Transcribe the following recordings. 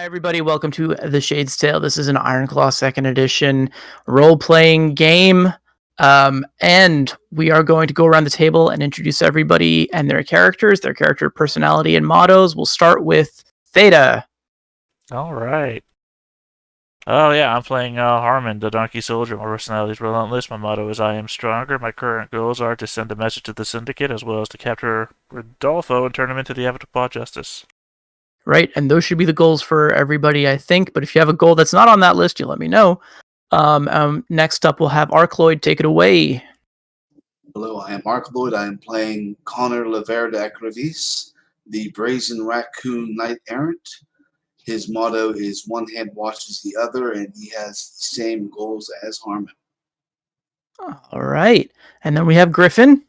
Hi, everybody. Welcome to The Shade's Tale. This is an Ironclaw 2nd Edition role-playing game. And we are going to go around the table and introduce everybody and their characters, their character personality and mottos. We'll start with Theta. All right. Oh, yeah, I'm playing Harmon, the Donkey Soldier. My personality is relentless. My motto is I am stronger. My current goals are to send a message to the Syndicate, as well as to capture Rodolfo and turn him into the Avatar Justice. Right, and those should be the goals for everybody, I think. But if you have a goal that's not on that list, you let me know. Next up, we'll have Arcloyd. Take it away. Hello, I am Arcloyd. I am playing Connor Laverde Acravis, the Brazen Raccoon Knight Errant. His motto is one hand washes the other, and he has the same goals as Harmon. All right, and then we have Griffin.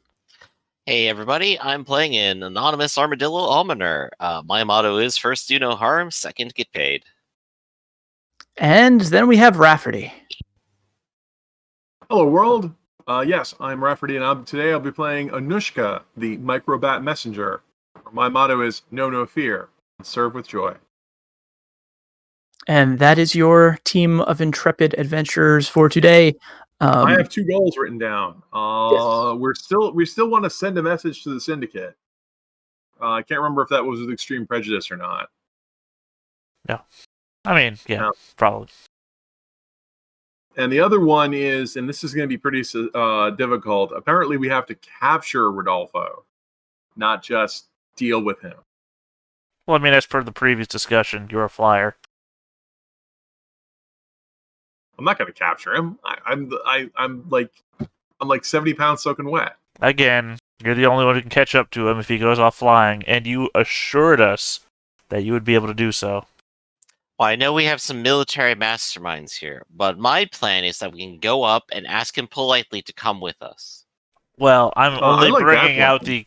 Hey everybody, I'm playing an anonymous armadillo almoner. My motto is first do no harm, second get paid. And then we have Rafferty. Hello world. Yes, I'm Rafferty, and today I'll be playing Anushka, the Microbat Messenger. My motto is know no fear, serve with joy. And that is your team of intrepid adventurers for today. I have 2 goals written down. Yes. We still want to send a message to the Syndicate. I can't remember if that was with extreme prejudice or not. Yeah. I mean, yeah, probably. And the other one is, and this is going to be pretty difficult, apparently we have to capture Rodolfo, not just deal with him. Well, I mean, as per the previous discussion, you're a flyer. I'm not going to capture him. I'm like 70 pounds soaking wet. Again, you're the only one who can catch up to him if he goes off flying, and you assured us that you would be able to do so. Well, I know we have some military masterminds here, but my plan is that we can go up and ask him politely to come with us. Well, I'm only bringing out the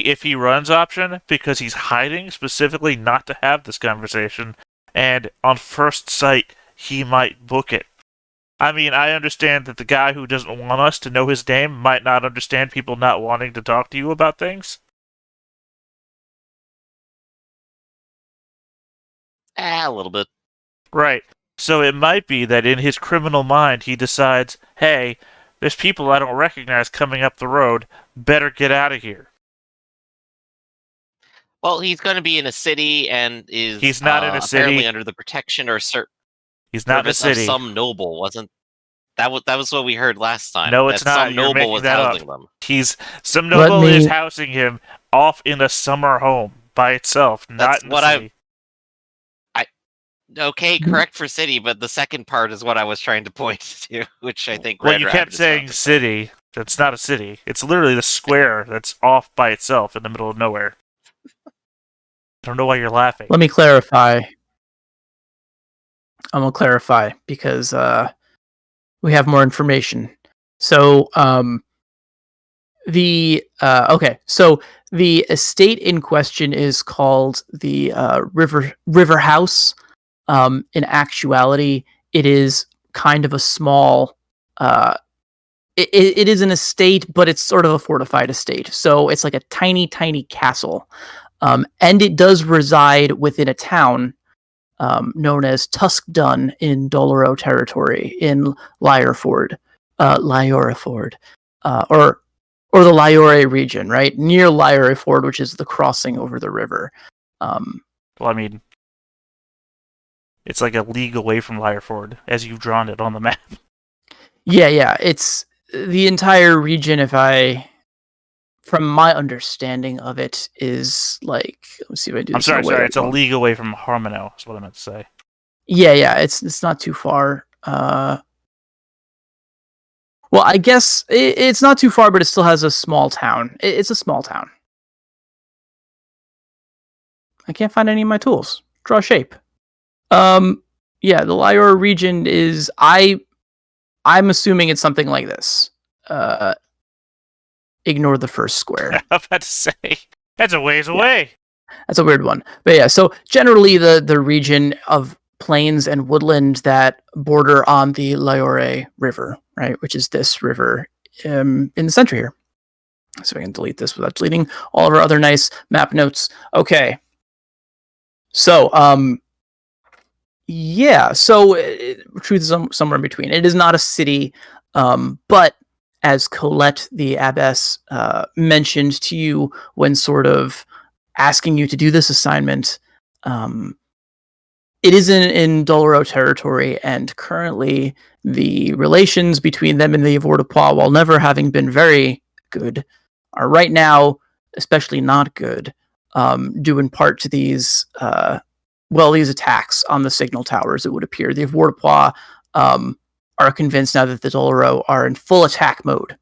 if he runs option because he's hiding specifically not to have this conversation, and on first sight he might book it. I mean, I understand that the guy who doesn't want us to know his name might not understand people not wanting to talk to you about things. A little bit. Right. So it might be that in his criminal mind he decides, hey, there's people I don't recognize coming up the road, better get out of here. Well, he's going to be in a city and is He's not in a city. Apparently under the protection or He's not in a city. Of some noble, wasn't that was what we heard last time? No, it's not. Some noble was housing them. Some noble is housing him off in a summer home by itself, not in the city. Okay, correct for city, but the second part is what I was trying to point to, which I think. Well, you kept saying city. That's not a city. It's literally the square that's off by itself in the middle of nowhere. I don't know why you're laughing. Let me clarify. I'm going to clarify because we have more information. So, the estate in question is called the River House. In actuality, it is kind of a small. It is an estate, but it's sort of a fortified estate. So it's like a tiny, tiny castle, and it does reside within a town known as Tuskdun in Doloro territory in Lyorford, or the Lyore region, right near Lyorford, which is the crossing over the river. Well, I mean, it's like a league away from Lyorford, as you've drawn it on the map. Yeah, it's the entire region. From my understanding of it, is like, let's see if I do. I'm sorry. It's a league away from Harmono. Is what I meant to say. Yeah. It's not too far. Well, I guess it's not too far, but it still has a small town. It's a small town. I can't find any of my tools. Draw shape. The Lyora region is. I'm assuming it's something like this. Ignore the first square. I'm about to say that's a ways away. That's a weird one, but yeah. So generally, the region of plains and woodland that border on the Lyore River, right, which is this river in the center here. So I can delete this without deleting all of our other nice map notes. Okay. So Yeah, so truth is somewhere in between. It is not a city, but as Colette the abbess mentioned to you when sort of asking you to do this assignment, it is in Doloro territory, and currently the relations between them and the Avoirdupois, while never having been very good, are right now especially not good, due in part to these these attacks on the signal towers. It would appear the Avoirdupois are convinced now that the Doloro are in full attack mode.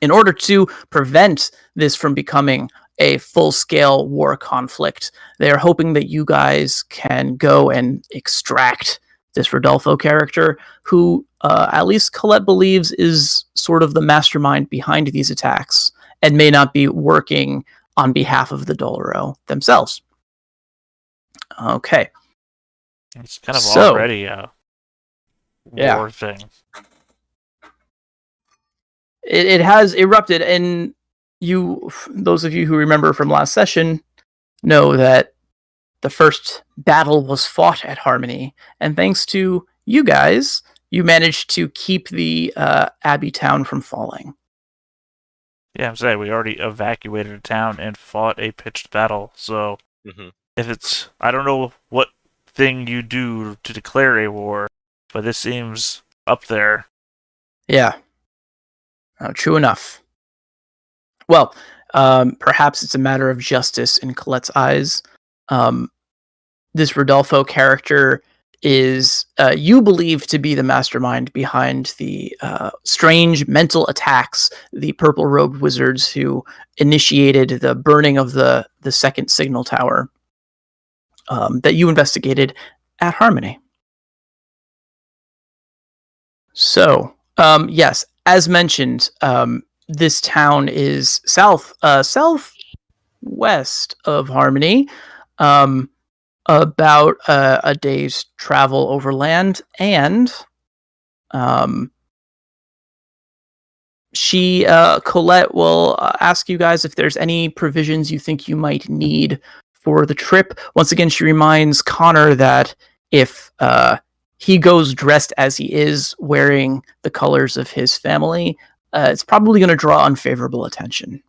In order to prevent this from becoming a full-scale war conflict, they are hoping that you guys can go and extract this Rodolfo character, who at least Colette believes is sort of the mastermind behind these attacks, and may not be working on behalf of the Doloro themselves. Okay. It's kind of already a war thing. It has erupted, and those of you who remember from last session, know that the first battle was fought at Harmony, and thanks to you guys, you managed to keep the Abbey town from falling. Yeah, I'm saying we already evacuated a town and fought a pitched battle, so if it's... I don't know what thing you do to declare a war, but this seems up there. Yeah. True enough. Well, perhaps it's a matter of justice in Colette's eyes. This Rodolfo character is you believe to be the mastermind behind the strange mental attacks, the purple-robed wizards who initiated the burning of the second signal tower that you investigated at Harmony. So, yes, as mentioned, this town is southwest of Harmony, about a day's travel overland, and Colette will ask you guys if there's any provisions you think you might need for the trip. Once again, she reminds Connor that if he goes dressed as he is, wearing the colors of his family, it's probably going to draw unfavorable attention.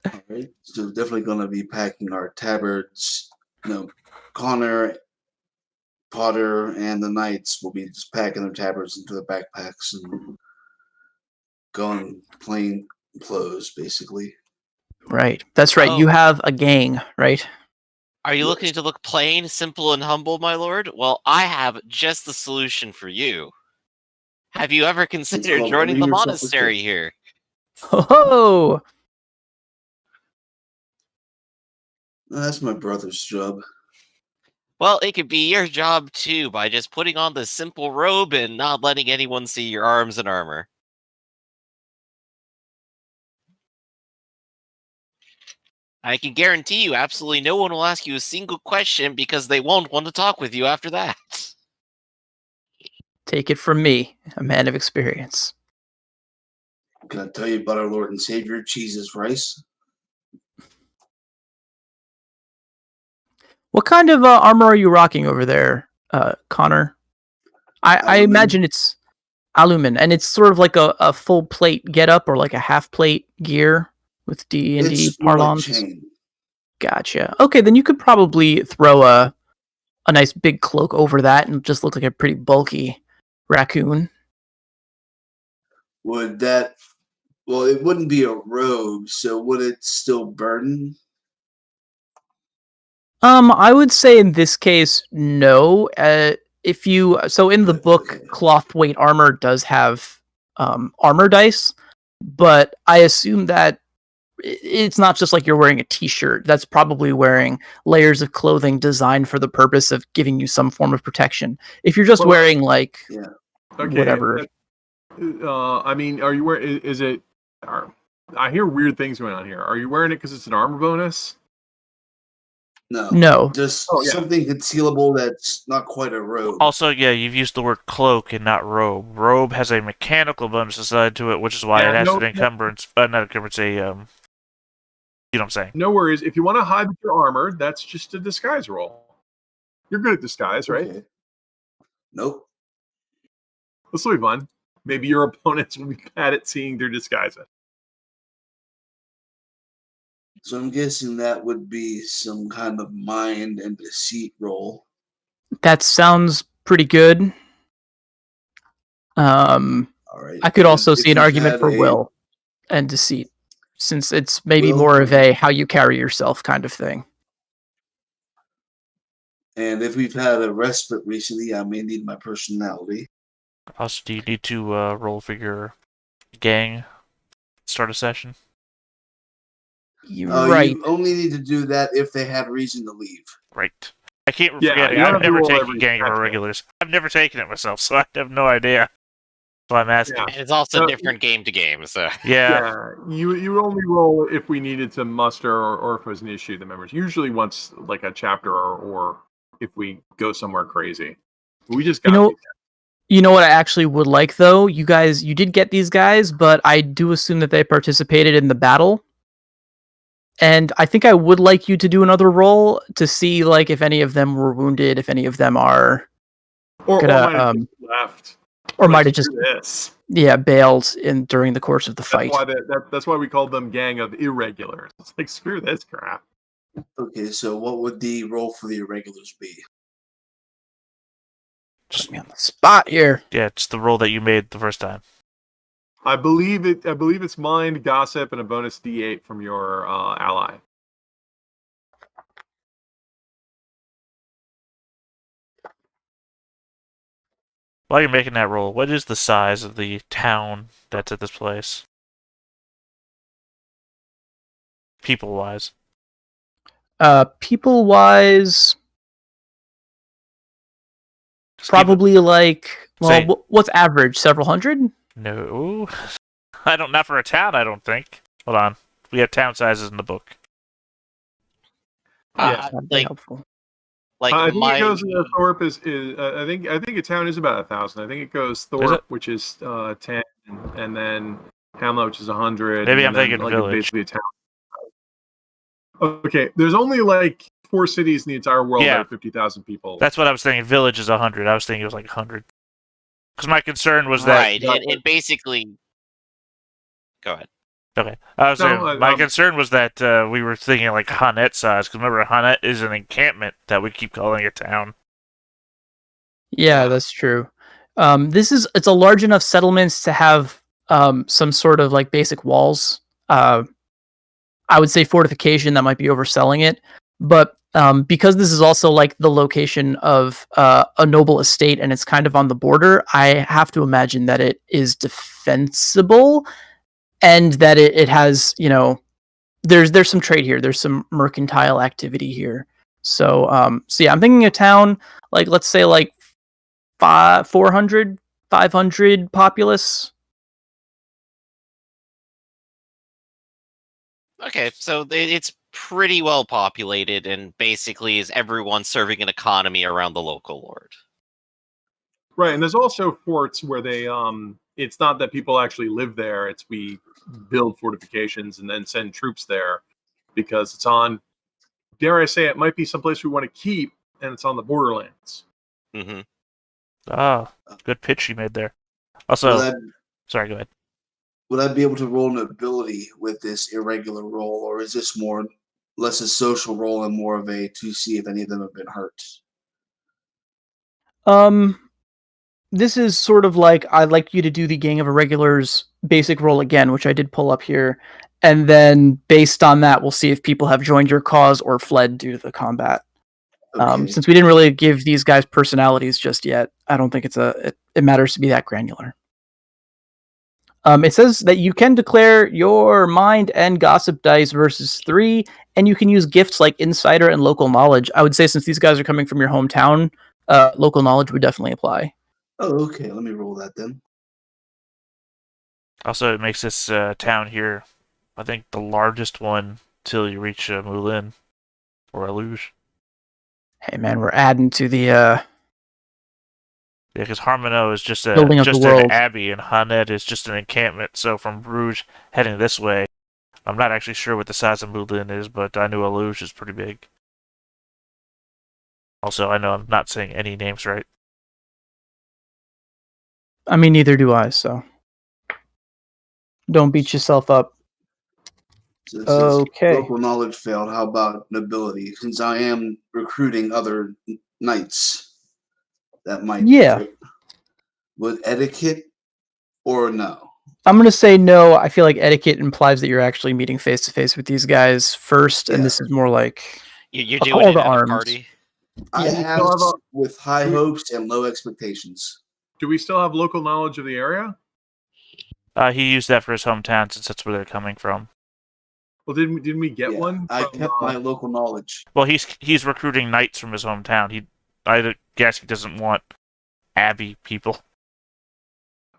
All right, so definitely going to be packing our tabards. Connor, Potter, and the knights will be just packing their tabards into their backpacks and going plain clothes, basically. Right, that's right. You have a gang, right? Are you looking to look plain, simple, and humble, my lord? Well, I have just the solution for you. Have you ever considered joining the monastery here? Oh! That's my brother's job. Well, it could be your job too, by just putting on the simple robe and not letting anyone see your arms and armor. I can guarantee you absolutely no one will ask you a single question because they won't want to talk with you after that. Take it from me, a man of experience. Can I tell you about our Lord and Savior, Jesus Christ? What kind of armor are you rocking over there, Connor? I imagine it's alumin, and it's sort of like a full plate getup or like a half plate gear with D&D parlance. Like chain. Gotcha. Okay, then you could probably throw a nice big cloak over that and just look like a pretty bulky raccoon. Would that... Well, it wouldn't be a robe, so would it still burden? I would say in this case, no. If you in the book, cloth weight armor does have armor dice, but I assume that it's not just like you're wearing a t-shirt. That's probably wearing layers of clothing designed for the purpose of giving you some form of protection. If you're just wearing whatever. I mean, are you wearing? Is it? I hear weird things going on here. Are you wearing it because it's an armor bonus? No. Just something concealable that's not quite a robe. Also, yeah, you've used the word cloak and not robe. Robe has a mechanical bonus assigned to it, which is why it has an encumbrance. Not encumbrance, you know what I'm saying? No worries. If you want to hide with your armor, that's just a disguise roll. You're good at disguise, right? Okay. Nope. This will be fun. Maybe your opponents will be bad at seeing their disguises. So I'm guessing that would be some kind of mind and deceit roll. That sounds pretty good. All right. I could also see If an you've argument had for a will and deceit, since it's maybe will, more of a how you carry yourself kind of thing. and if we've had a respite recently, I may need my personality. Also, do you need to roll for your gang start a session? You're right. You only need to do that if they had reason to leave. Right. I can't Yeah, forget. you don't I've have to never roll taken every gang of session. irregulars. I've never taken it myself, so I have no idea. So I'm asking. Yeah. And it's also So- different game to game, so Yeah. You only roll if we needed to muster or if it was an issue the members. Usually once like a chapter or if we go somewhere crazy. We just got these guys. You know what I actually would like though? You did get these guys, but I do assume that they participated in the battle. And I think I would like you to do another roll to see like if any of them were wounded, if any of them are Or gonna, might have just left. or Like, might have just screw this. bailed in during the course of the fight. That's why we called them gang of irregulars. It's like screw this crap. Okay, so what would the roll for the irregulars be? Put me on the spot here. Yeah, it's the roll that you made the first time. I believe it's mind, gossip, and a bonus D8 from your ally. While you're making that roll, what is the size of the town that's at this place? People-wise. People wise, Just keep probably like Say- what's average? Several hundred? No. Not for a town, I don't think. Hold on. We have town sizes in the book. Yeah, That'd be like helpful. I think my it goes Thorpe is I think a town is about 1,000. I think it goes Thorpe, which is 10, and then Hamlet, which is 100. Maybe and I'm then, thinking like, village. basically a town. Okay, there's only like 4 cities in the entire world Yeah. that are 50,000 people. That's what I was thinking. Village is 100. I was thinking it was like 100. Because my concern was that... right, and basically, go ahead. Okay. I was No, saying, my concern was that we were thinking like Hanet size. Because remember, Hanet is an encampment that we keep calling a town. Yeah, that's true. It's a large enough settlements to have some sort of like basic walls. I would say fortification, that might be overselling it, but because this is also like the location of a noble estate and it's kind of on the border, I have to imagine that it is defensible and that it has, there's some trade here, there's some mercantile activity here. So yeah, I'm thinking a town like, let's say like 400, 500 populace. Okay, so it's pretty well populated, and basically is everyone serving an economy around the local lord. Right, and there's also forts where they it's not that people actually live there, it's we build fortifications and then send troops there because it's on, dare I say, it might be someplace we want to keep, and it's on the borderlands. Mm-hmm. Ah, good pitch you made there. Also, Would I, sorry, go ahead. would I be able to roll an ability with this irregular roll, or is this more less a social roll and more of a to see if any of them have been hurt? This is sort of like, I'd like you to do the Gang of Irregulars basic roll again, which I did pull up here. And then based on that, we'll see if people have joined your cause or fled due to the combat. Okay. Since we didn't really give these guys personalities just yet, I don't think it matters to be that granular. It says that you can declare your mind and gossip dice versus 3, and you can use gifts like insider and local knowledge. I would say since these guys are coming from your hometown, local knowledge would definitely apply. Oh, okay. Let me roll that then. Also, it makes this town here, I think, the largest one till you reach Moulin or Aluge. Hey man, we're adding to the Yeah, because Harmono is just Building of the an world. abbey, and Hanet is just an encampment. So from Bruges heading this way, I'm not actually sure what the size of Moulin is, but I know Aluge is pretty big. Also, I know I'm not saying any names right. I mean, neither do I, so don't beat yourself up. Since Okay. local knowledge failed, how about nobility? Since I am recruiting other knights that might Yeah. would etiquette or no? I'm going to say no. I feel like etiquette implies that you're actually meeting face to face with these guys first, and Yeah. this is more like You're a doing call it to at a arms. party. I we have still have with high do we- hopes and low expectations. Do we still have local knowledge of the area? He used that for his hometown since that's where they're coming from. Well, didn't we get one? I From, kept my local knowledge. Well, he's recruiting knights from his hometown. I guess he doesn't want abbey people.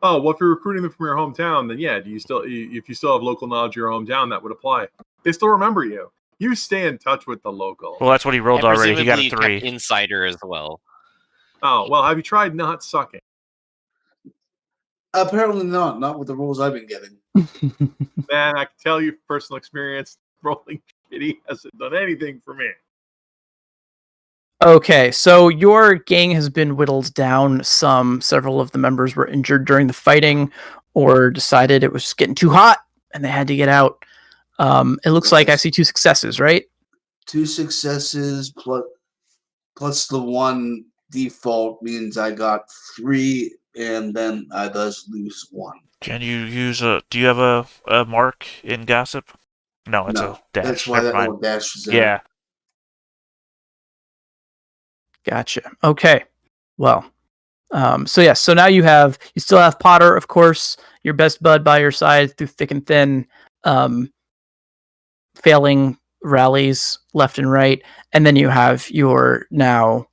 Oh, well, if you're recruiting them from your hometown, then yeah. Do you still, if you still have local knowledge of your hometown, that would apply. They still remember you. You stay in touch with the local. Well, that's what he rolled And already. He got presumably a you kept 3. insider as well. Oh, well, have you tried not sucking? Apparently not with the rules I've been getting. Man, I can tell you, personal experience, rolling shitty hasn't done anything for me. Okay, so your gang has been whittled down some. Several of the members were injured during the fighting or decided it was just getting too hot and they had to get out. It looks like I see 2 successes, right? 2 successes plus the 1 default means I got 3, and then I does lose 1. Can you use do you have a mark in gossip? No, it's a dash. That's why that little dash was there. Yeah. Gotcha. Okay. Well, so now you still have Potter, of course, your best bud by your side through thick and thin, failing rallies left and right, and then you have your now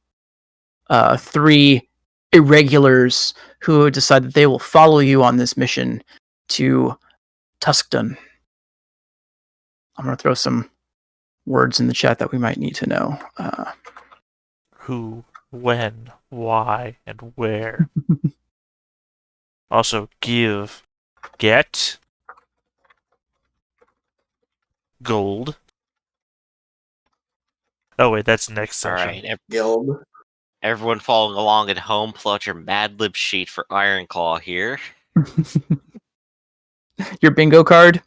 3 irregulars who decide that they will follow you on this mission to Tuskdon. I'm going to throw some words in the chat that we might need to know. Who, when, why, and where. Also, get gold. Oh wait, that's next All session. right, Guild. everyone following along at home, pull out your Mad Lib sheet for Ironclaw here. Your bingo card.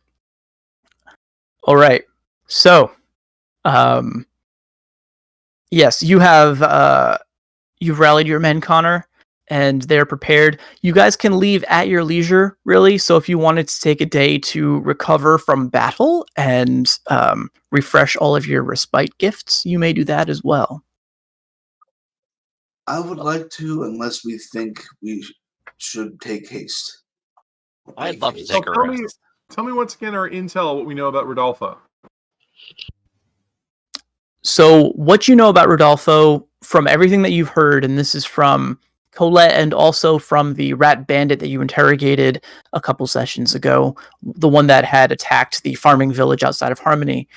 All right. So, yes, you have you've rallied your men, Connor, and they're prepared. You guys can leave at your leisure, really. So if you wanted to take a day to recover from battle and refresh all of your respite gifts, you may do that as well. I would like to, unless we think we should take haste. I'd love to So take a rest. tell me once again our intel, what we know about Rodolfo. So what you know about Rodolfo from everything that you've heard, and this is from Colette and also from the rat bandit that you interrogated a couple sessions ago, the one that had attacked the farming village outside of Harmony.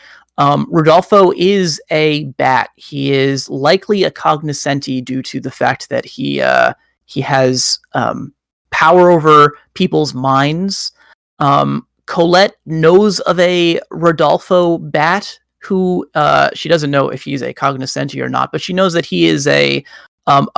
Rodolfo is a bat. He is likely a cognoscenti due to the fact that he has power over people's minds. Colette knows of a Rodolfo bat who she doesn't know if he's a cognoscenti or not, but she knows that he is a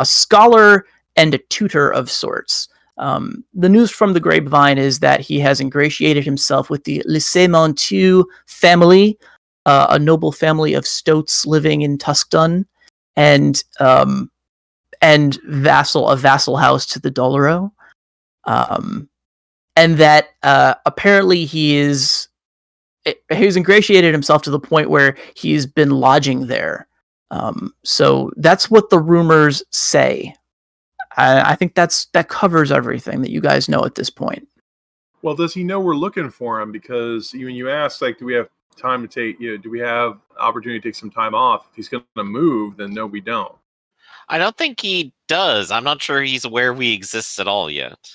scholar and a tutor of sorts. The news from the grapevine is that he has ingratiated himself with the Lycée Montu family, a noble family of stoats living in Tuskdon, and a vassal house to the Doloro. And that apparently he's ingratiated himself to the point where he's been lodging there. So that's what the rumors say. I think that covers everything that you guys know at this point. Well, does he know we're looking for him? Because when you ask, like, do we have time to take, do we have opportunity to take some time off? If he's going to move, then no, we don't. I don't think he does. I'm not sure he's aware we exist at all yet.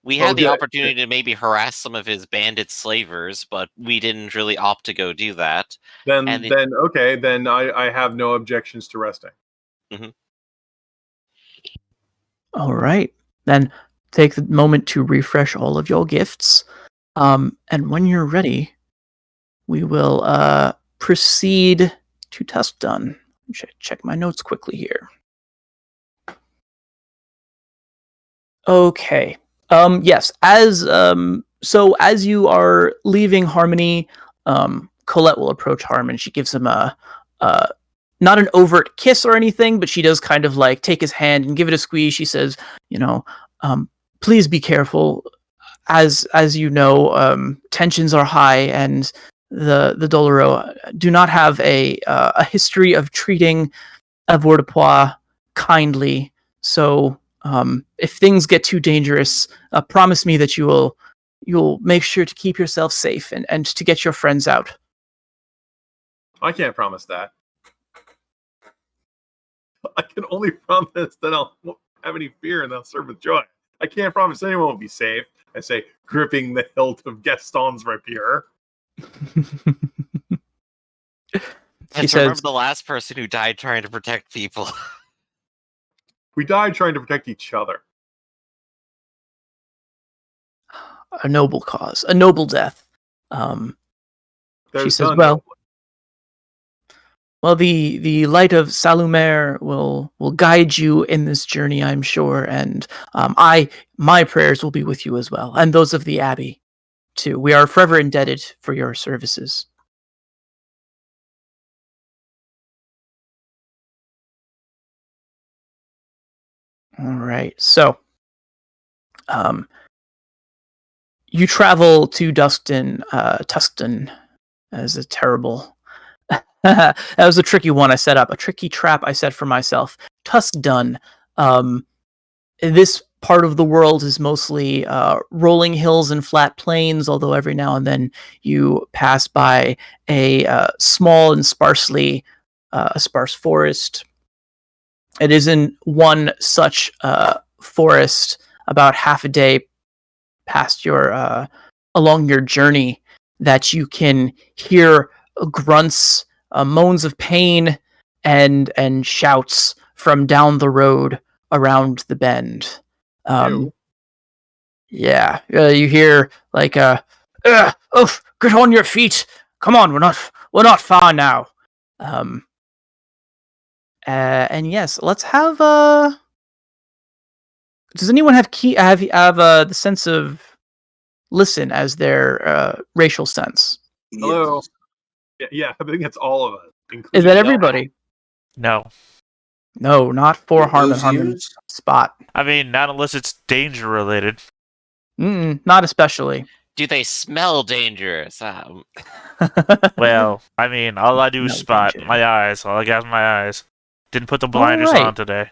We had the opportunity to maybe harass some of his bandit slavers, but we didn't really opt to go do that. Then I have no objections to resting. Mm-hmm. All right. Then take the moment to refresh all of your gifts. And when you're ready, we will proceed to Tuskdon. Check my notes quickly here. Okay. Yes. As you are leaving Harmony, Colette will approach Harmon. She gives him a not an overt kiss or anything, but she does kind of like take his hand and give it a squeeze. She says, please be careful. As you know, tensions are high, and the Doloro do not have a history of treating avoirdupois kindly. So if things get too dangerous, promise me that you'll make sure to keep yourself safe and to get your friends out. I can't promise that. I can only promise that I'll won't have any fear and I'll serve with joy. I can't promise anyone will be safe. I say, gripping the hilt of Gaston's rapier. And remember the last person who died trying to protect people. We died trying to protect each other. A noble cause, a noble death. She says, well, the light of Salumer will guide you in this journey, I'm sure, and my prayers will be with you as well, and those of the Abbey, too. We are forever indebted for your services. All right, so you travel to Tuscan. That is a terrible... that was a tricky one I set up. A tricky trap I set for myself. Tuscan. This part of the world is mostly rolling hills and flat plains, although every now and then you pass by a small and sparse forest. It is in one such forest about half a day past your along your journey that you can hear grunts, moans of pain, and shouts from down the road around the bend. Yeah, you hear like oof, get on your feet. Come on, we're not far now. And yes, let's have does anyone have the sense of listen as their racial sense? Hello. Yeah, I think it's all of us. Is that everybody? No. No, not for Harmon spot. I mean, not unless it's danger related. Not especially. Do they smell dangerous? Well, I mean, all I do is spot. Danger. My eyes. All I got is my eyes. Didn't put the blinders on today.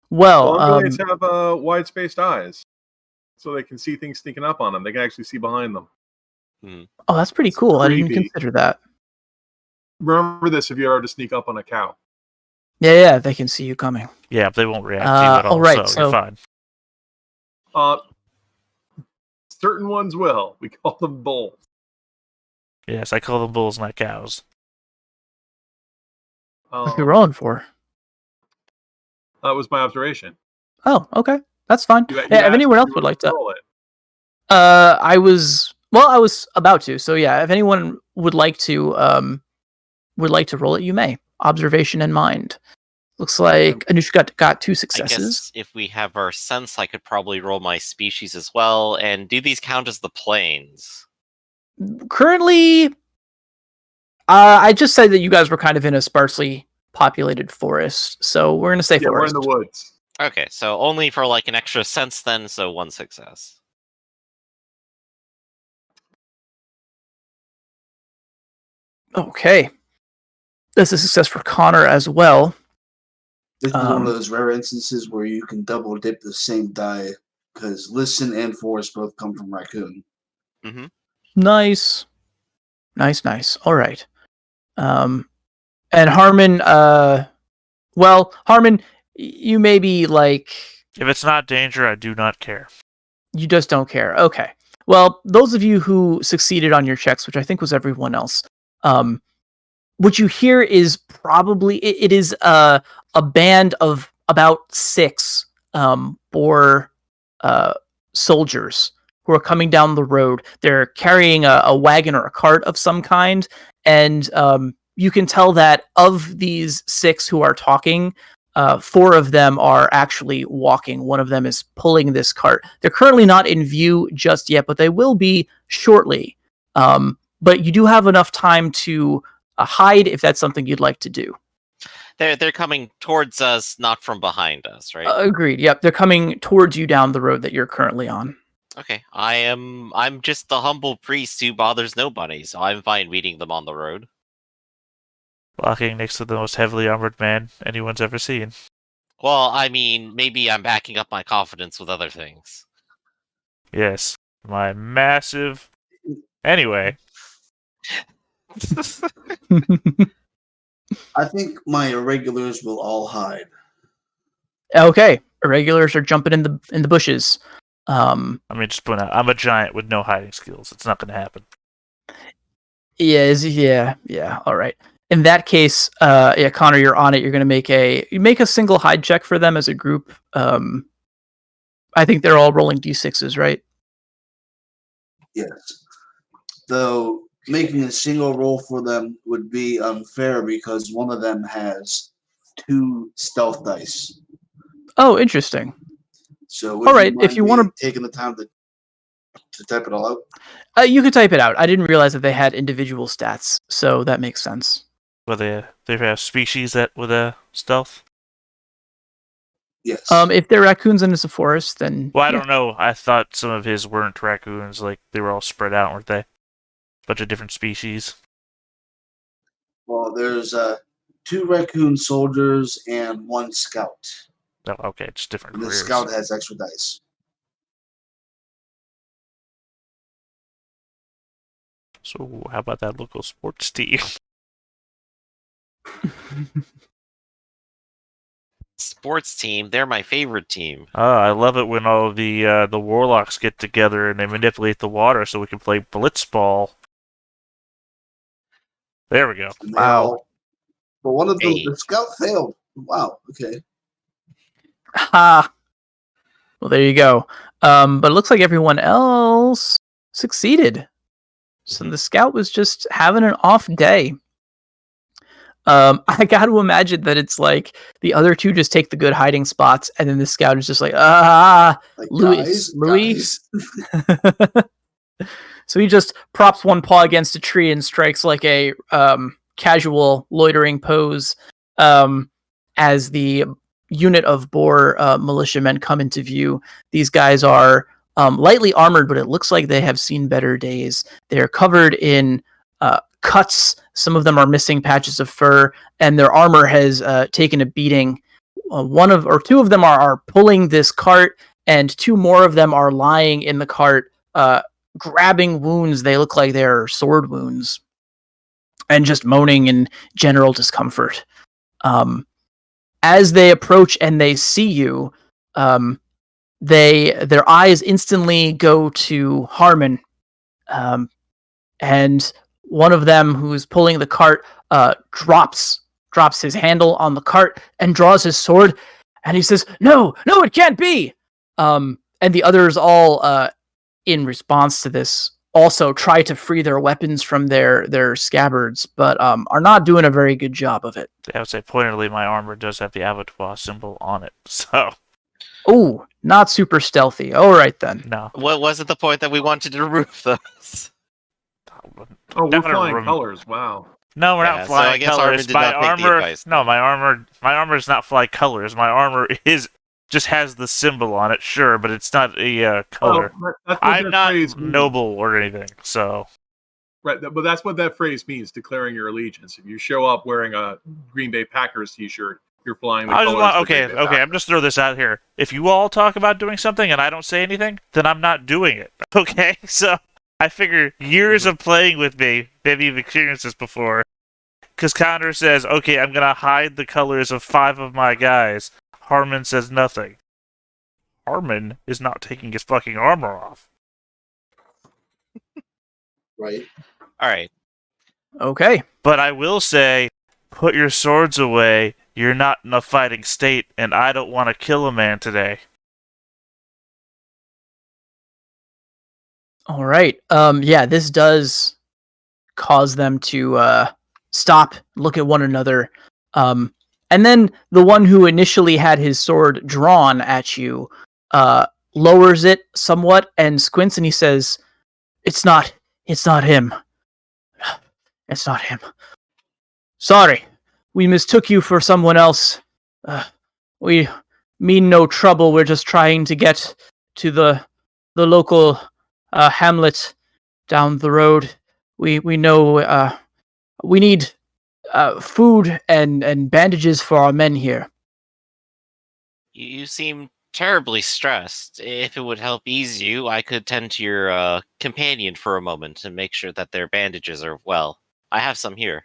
Well, ambulance have wide-spaced eyes, so they can see things sneaking up on them. They can actually see behind them. Oh, that's pretty cool. I didn't consider that. Remember this if you ever to sneak up on a cow. Yeah, they can see you coming. Yeah, they won't react to you at all, all right, so you're fine. Certain ones will. We call them bulls. Yes, I call them bulls, not cows. What are you rolling for? That was my observation. Oh, okay. That's fine. You if anyone else would like to... roll it. I was about to. So yeah, if anyone would like to roll it, you may. Observation in mind. Looks like Anushka got 2 successes. I guess if we have our sense, I could probably roll my species as well. And do these count as the plains? Currently, I just said that you guys were kind of in a sparsely populated forest, so we're gonna say forest. We're in the woods. Okay, so only for like an extra sense then, so 1 success. Okay. That's a success for Connor as well. This is one of those rare instances where you can double dip the same die, because listen and forest both come from raccoon. Mm-hmm. Nice. All right. And Harmon, Harmon, you may be like... If it's not danger, I do not care. You just don't care. Okay. Well, those of you who succeeded on your checks, which I think was everyone else, what you hear is probably... It is a band of about 6 Boer soldiers who are coming down the road. They're carrying a wagon or a cart of some kind, and you can tell that of these 6 who are talking, 4 of them are actually walking. One of them is pulling this cart. They're currently not in view just yet, but they will be shortly. But you do have enough time to hide if that's something you'd like to do. They're coming towards us, not from behind us, right? Agreed. Yep, they're coming towards you down the road that you're currently on. Okay, I'm just the humble priest who bothers nobody, so I'm fine meeting them on the road. Walking next to the most heavily armored man anyone's ever seen. Well, I mean, maybe I'm backing up my confidence with other things. Yes, my massive... Anyway. I think my irregulars will all hide. Okay, irregulars are jumping in the bushes. I mean, just point out, I'm a giant with no hiding skills. It's not going to happen. Yeah. All right. In that case, Connor, you're on it. You're going to make a single hide check for them as a group. I think they're all rolling d6s, right? Yes. Though making a single roll for them would be unfair because one of them has 2 stealth dice. Oh, interesting. So would all right, you if you want taking the time to type it all out? you could type it out. I didn't realize that they had individual stats, so that makes sense. Well, they have species that with a stealth? Yes. If they're raccoons and it's a forest, then... Well, I don't know. I thought some of his weren't raccoons. Like, they were all spread out, weren't they? Bunch of different species. Well, there's 2 raccoon soldiers and 1 scout. Oh, okay, just different And the careers. scout has extra dice. So, how about that local sports team? Sports team, they're my favorite team. I love it when all the warlocks get together and they manipulate the water so we can play blitzball. There we go. Wow. But one of Hey. the scout failed. Wow. Okay. Ha! Well, there you go. But it looks like everyone else succeeded. So the scout was just having an off day. I got to imagine that it's like the other 2 just take the good hiding spots, and then the scout is just like, Like, Louis. guys. So he just props one paw against a tree and strikes like a casual loitering pose as the unit of Boer militiamen come into view. These guys are lightly armored, but it looks like they have seen better days. They're covered in cuts. Some of them are missing patches of fur, and their armor has taken a beating. 2 of them are pulling this cart, and 2 more of them are lying in the cart, grabbing wounds. They look like they're sword wounds, and just moaning in general discomfort. As they approach and they see you, their eyes instantly go to Harmon, and one of them who's pulling the cart drops his handle on the cart and draws his sword, and he says, no, it can't be. And the others all, in response to this, also try to free their weapons from their scabbards, but are not doing a very good job of it. I would say, pointedly, my armor does have the abattoir symbol on it, so... Oh, not super stealthy. All right, then. No. What wasn't the point that we wanted to remove those? Oh, we're Not gonna flying rem- colors. Wow. No, we're Yeah, not so I flying guess Armin colors. did My not take the armor... advice. No, my armor is not fly colors. My armor just has the symbol on it, sure, but it's not a color. Well, that's what I'm that not phrase means. noble or anything, so... Right, but that's what that phrase means, declaring your allegiance. If you show up wearing a Green Bay Packers t-shirt, you're flying the colors. Okay, I'm just throw this out here. If you all talk about doing something and I don't say anything, then I'm not doing it. Okay, so I figure years of playing with me, maybe you've experienced this before, because Connor says, okay, I'm gonna hide the colors of 5 of my guys. Harmon says nothing. Harmon is not taking his fucking armor off. Right. All right. Okay. But I will say, put your swords away. You're not in a fighting state, and I don't want to kill a man today. All right. Yeah, this does cause them to stop, look at one another. And then the one who initially had his sword drawn at you lowers it somewhat and squints, and he says, It's not him. It's not him. Sorry, we mistook you for someone else. We mean no trouble. We're just trying to get to the local hamlet down the road. We know we need food and bandages for our men here. You seem terribly stressed. If it would help ease you, I could tend to your companion for a moment and make sure that their bandages are well. I have some here.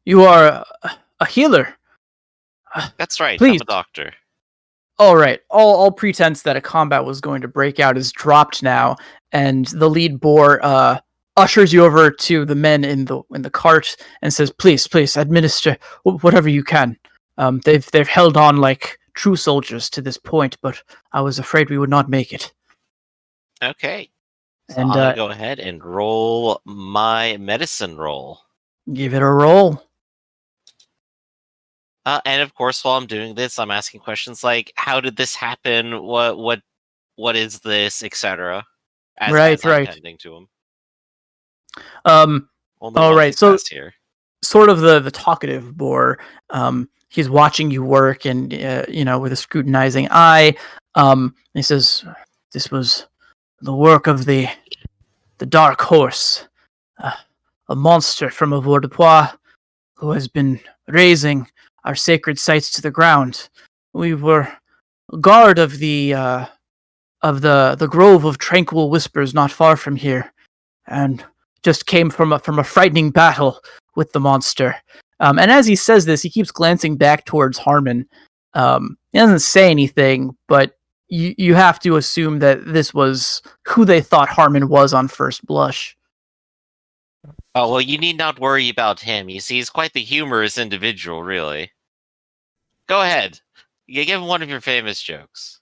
You are a healer. That's right. Please. I'm a doctor. All right. All pretense that a combat was going to break out is dropped now, and the lead boar ushers you over to the men in the cart and says, "Please, administer whatever you can. They've held on like true soldiers to this point, but I was afraid we would not make it." Okay. So And I'm gonna go ahead and roll my medicine roll. give it a roll. And of course, while I'm doing this, I'm asking questions like, "How did this happen? What is this, etc." As I'm tending to him. All right. So here. Sort of the talkative boar. He's watching you work, and with a scrutinizing eye. He says, "This was the work of the dark horse, a monster from Avoirdupois, who has been razing our sacred sites to the ground. We were guard of the grove of tranquil whispers not far from here, and just came from a frightening battle with the monster." And as he says this, he keeps glancing back towards Harmon. He doesn't say anything, but you have to assume that this was who they thought Harmon was on first blush. Oh, well, you need not worry about him. You see, he's quite the humorous individual, really. Go ahead. You give him one of your famous jokes.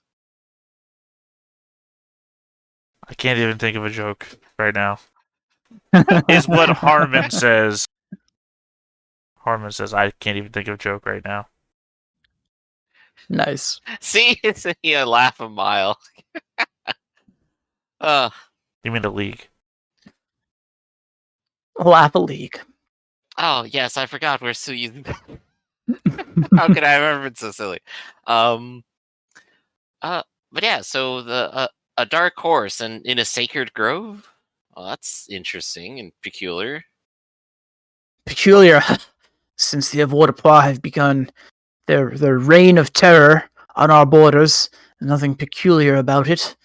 I can't even think of a joke right now. Is what Harmon says. Harmon says, I can't even think of a joke right now. Nice. See? You laugh a mile. You mean the league? Laugh a league. Oh, yes, I forgot we're still using that. How could I remember it so silly? But yeah, so a dark horse and in a sacred grove? Well, that's interesting and peculiar. Peculiar. Since the Avoirdupois have begun their reign of terror on our borders, nothing peculiar about it.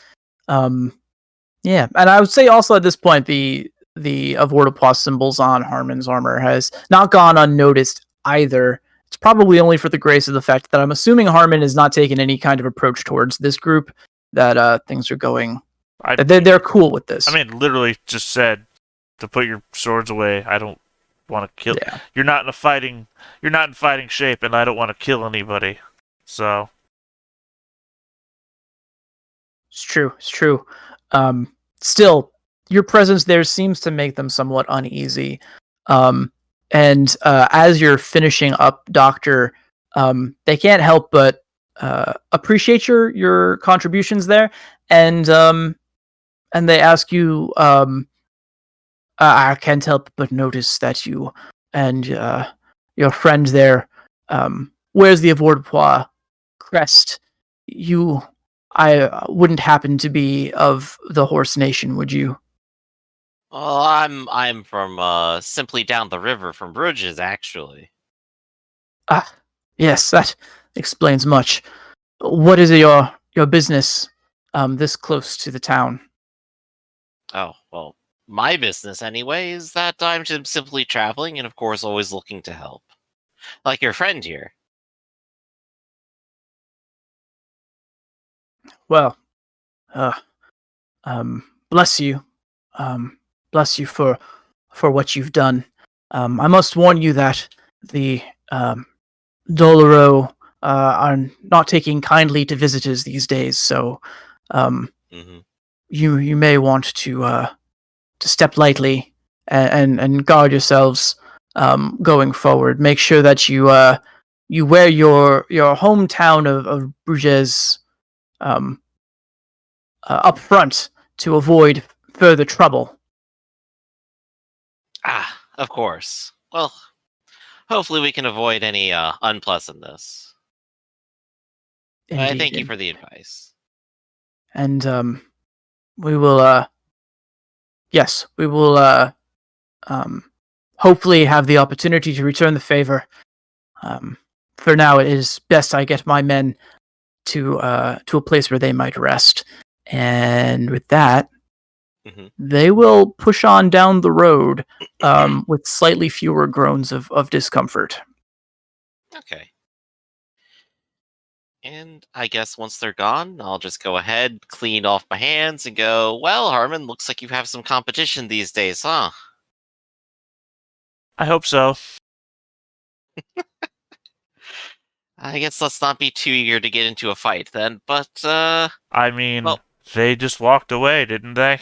Yeah, and I would say also at this point the Avoirdupois symbols on Harmon's armor has not gone unnoticed either. It's probably only for the grace of the fact that I'm assuming Harmon has not taken any kind of approach towards this group, that things are going. They're cool with this. I mean, literally just said to put your swords away. I don't want to kill. Yeah. You're not in fighting shape, and I don't want to kill anybody. So It's true. Still, your presence there seems to make them somewhat uneasy. And as you're finishing up, Doctor, they can't help but appreciate your contributions there, and they ask you. I can't help but notice that you and your friend there wears the Avoirdupois crest. I wouldn't happen to be of the Horse Nation, would you? Well, I'm from simply down the river from Bruges, actually. Ah, yes, that explains much. What is your business this close to the town? Oh, well, my business anyway is that I'm just simply traveling and of course always looking to help. Like your friend here. Well, bless you. Bless you for what you've done. I must warn you that the Doloro are not taking kindly to visitors these days, so you may want to step lightly and guard yourselves going forward. Make sure that you wear your hometown of Bruges up front to avoid further trouble. Of course. Well, hopefully we can avoid any unpleasantness. I thank you Indeed. for the advice. And we will yes, we will hopefully have the opportunity to return the favor. For now, it is best I get my men to a place where they might rest. And with that, they will push on down the road with slightly fewer groans of discomfort. Okay. And I guess once they're gone, I'll just go ahead, clean off my hands, and go, well, Harmon, looks like you have some competition these days, huh? I hope so. I guess let's not be too eager to get into a fight then, but, I mean, well- they just walked away, didn't they?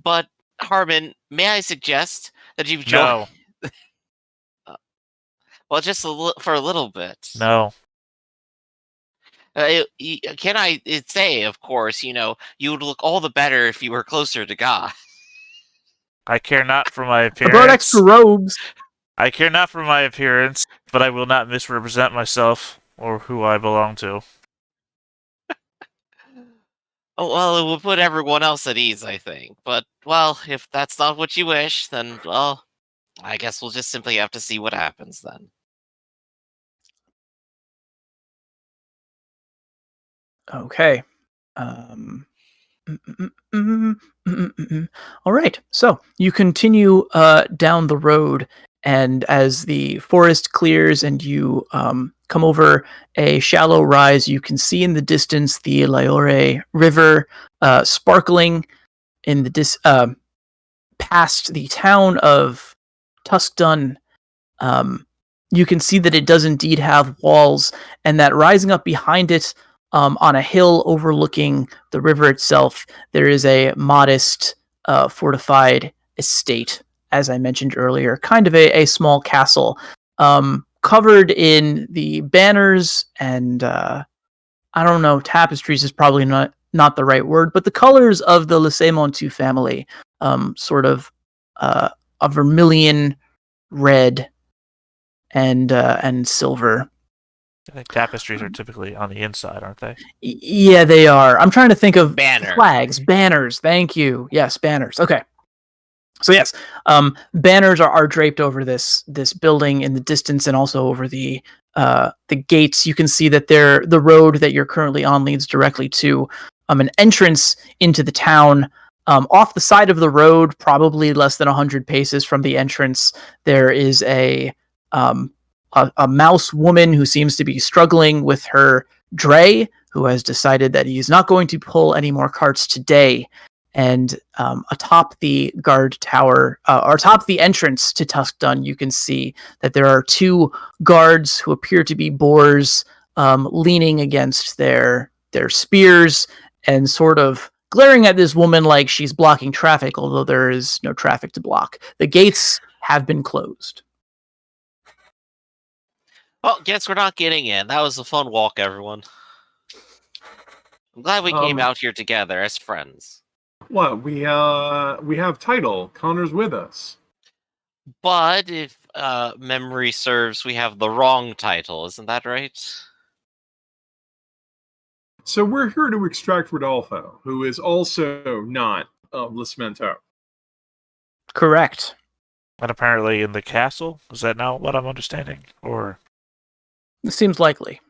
But, Harmon, may I suggest that you join... No. Well, just for a little bit. No. Can I say, of course, you would look all the better if you were closer to God. I care not for my I appearance. brought extra robes. I care not for my appearance, but I will not misrepresent myself or who I belong to. Oh, well, it will put everyone else at ease, I think. But, well, if that's not what you wish, then, well, I guess we'll just simply have to see what happens then. Okay. All right. So you continue down the road, and as the forest clears and you come over a shallow rise, you can see in the distance the Liore River sparkling in the past the town of Tuskdun. You can see that it does indeed have walls, and that rising up behind it on a hill overlooking the river itself, there is a modest fortified estate, as I mentioned earlier, kind of a small castle, covered in the banners and I don't know, tapestries is probably not the right word, but the colors of the Le Montu family, sort of a vermilion red and silver. I think tapestries are typically on the inside, aren't they? Yeah, they are. I'm trying to think of banners. Banners. Thank you. Yes, banners. Okay. So yes, banners are draped over this building in the distance, and also over the gates. You can see that the road that you're currently on leads directly to an entrance into the town. Off the side of the road, probably less than 100 paces from the entrance, there is a mouse woman who seems to be struggling with her dray, who has decided that he's not going to pull any more carts today. And atop the guard tower, or atop the entrance to Tuskdun, you can see that there are two guards who appear to be boars, leaning against their spears and sort of glaring at this woman like she's blocking traffic, although there is no traffic to block. The gates have been closed. Well, guess we're not getting in. That was a fun walk, everyone. I'm glad we came out here together as friends. What we have title. Connor's with us. But if memory serves, we have the wrong title. Isn't that right? So we're here to extract Rodolfo, who is also not of Lismento. Correct. And apparently in the castle? Is that not what I'm understanding? Or It seems likely.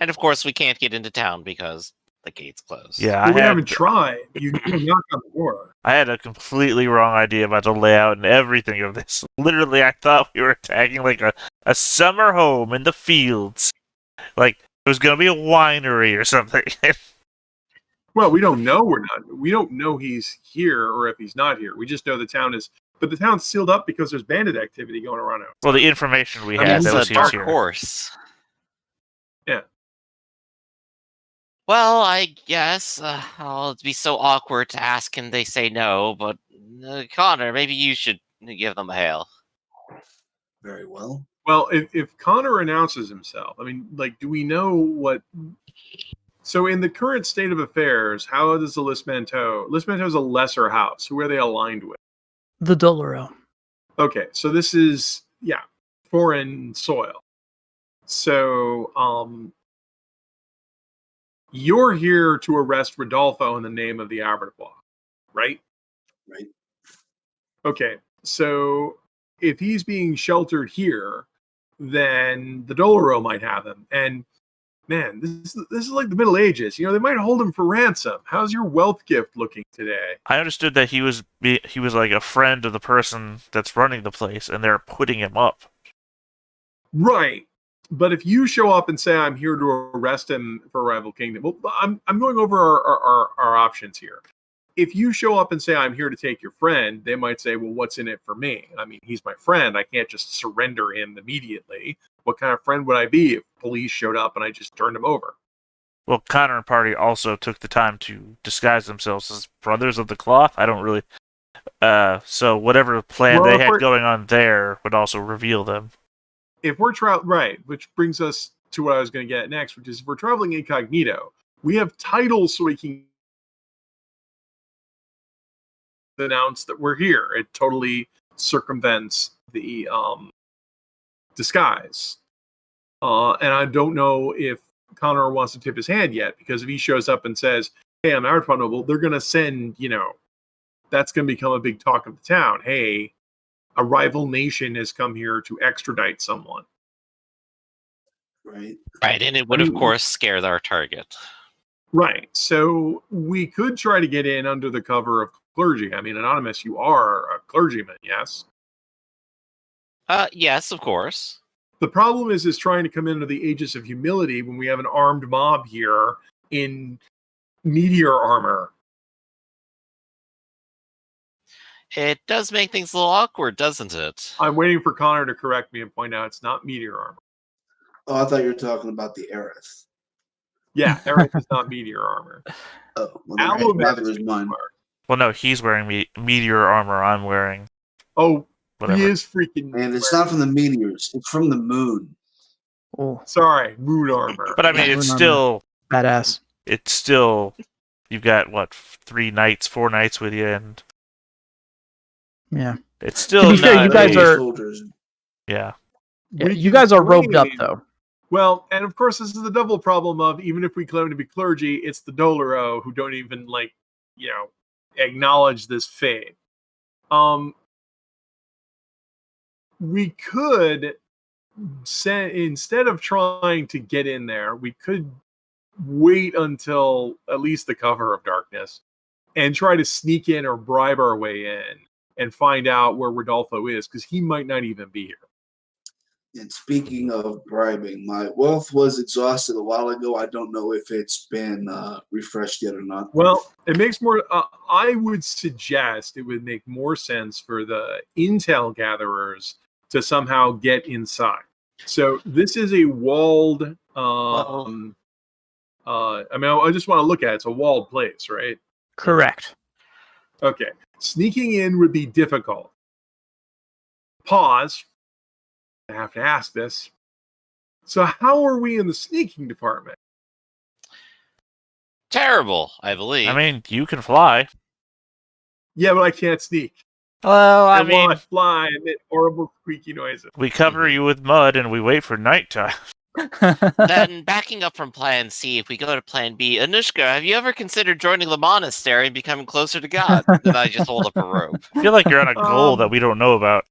And of course, we can't get into town because the gate's closed. yeah, We haven't tried. You knock on the door. I had a completely wrong idea about the layout and everything of this. Literally, I thought we were attacking like a summer home in the fields. Like it was gonna be a winery or something. Well, we don't know we don't know he's here or if he's not here. We just know the town is, but the town's sealed up because there's bandit activity going around out. Well, the information we I mean, had It's that a was dark here. horse. Yeah. Well, I guess I'll be so awkward to ask and they say no, but Connor, maybe you should give them a hail. Very well. Well, if Connor announces himself, I mean, like, do we know what? So, in the current state of affairs, how does the Lismanteau? Lismanteau is a lesser house. Who are they aligned with? The Doloro. Okay, so this is foreign soil. So, you're here to arrest Rodolfo in the name of the Abertbois, right? Right. Okay, so if he's being sheltered here, then the Doloro might have him. And man, this is like the Middle Ages. You know, they might hold him for ransom. How's your wealth gift looking today? I understood that he was like a friend of the person that's running the place, and they're putting him up. Right. But if you show up and say, I'm here to arrest him for Rival Kingdom, well, I'm going over our options here. If you show up and say, I'm here to take your friend, they might say, well, what's in it for me? I mean, he's my friend. I can't just surrender him immediately. What kind of friend would I be if police showed up and I just turned him over? Well, Connor and party also took the time to disguise themselves as brothers of the cloth. I don't really... so whatever plan they had going on there would also reveal them. If we're right, which brings us to what I was going to get next, which is if we're traveling incognito, we have titles so we can announce that we're here. It totally circumvents the disguise. And I don't know if Connor wants to tip his hand yet, because if he shows up and says, hey, I'm Abertbois noble, they're going to send, that's going to become a big talk of the town. Hey, a rival nation has come here to extradite someone. Right. Right, and it would, of course, scare our target. Right. So we could try to get in under the cover of clergy. I mean, Anonymous, you are a clergyman, yes? Yes, of course. The problem is trying to come into the Aegis of Humility when we have an armed mob here in meteor armor. It does make things a little awkward, doesn't it? I'm waiting for Connor to correct me and point out it's not meteor armor. Oh, I thought you were talking about the Aerith. Yeah, Aerith is not meteor armor. Oh, well, neither is mine. Well, no, he's wearing meteor armor. I'm wearing. Oh, whatever. He is freaking. And it's not from the meteors; it's from the moon. Oh, sorry, moon armor. But I mean, it's still badass. It's still. You've got what 4 nights with you, and yeah, it's still. To be fair, you guys are. Soldiers. Yeah. You guys are roped up, though. Well, and of course, this is the double problem of even if we claim to be clergy, it's the Doloro who don't even acknowledge this fate. We could instead of trying to get in there, we could wait until at least the cover of darkness and try to sneak in or bribe our way in and find out where Rodolfo is, because he might not even be here. And speaking of bribing, my wealth was exhausted a while ago. I don't know if it's been refreshed yet or not. Well, it makes more... I would suggest it would make more sense for the intel gatherers to somehow get inside. So this is a walled... I just want to look at it. It's a walled place, right? Correct. Okay. Sneaking in would be difficult. Pause. I have to ask this. So how are we in the sneaking department? Terrible, I believe. I mean, you can fly. Yeah, but I can't sneak. Well, I and mean, while I fly, I make horrible squeaky noises. We cover you with mud and we wait for nighttime. Then, backing up from Plan C, if we go to Plan B, Anushka, have you ever considered joining the monastery and becoming closer to God? Then I just hold up a rope. I feel like you're on a goal that we don't know about.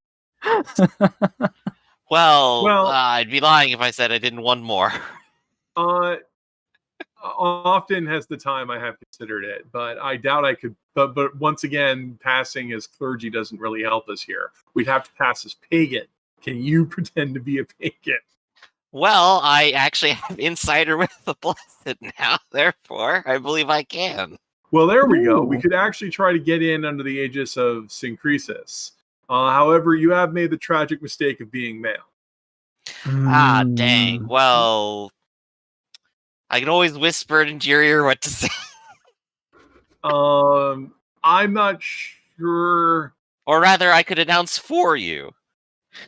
Well, I'd be lying if I said I didn't want more. Often has the time I have considered it, but I doubt I could. But once again, passing as clergy doesn't really help us here. We'd have to pass as pagan. Can you pretend to be a pagan? Well, I actually have insider with the blessed now, therefore I believe I can. Well, there we go. We could actually try to get in under the aegis of Syncresis. However, you have made the tragic mistake of being male. Ah, dang. Well, I can always whisper into your ear what to say. I'm not sure. Or rather, I could announce for you.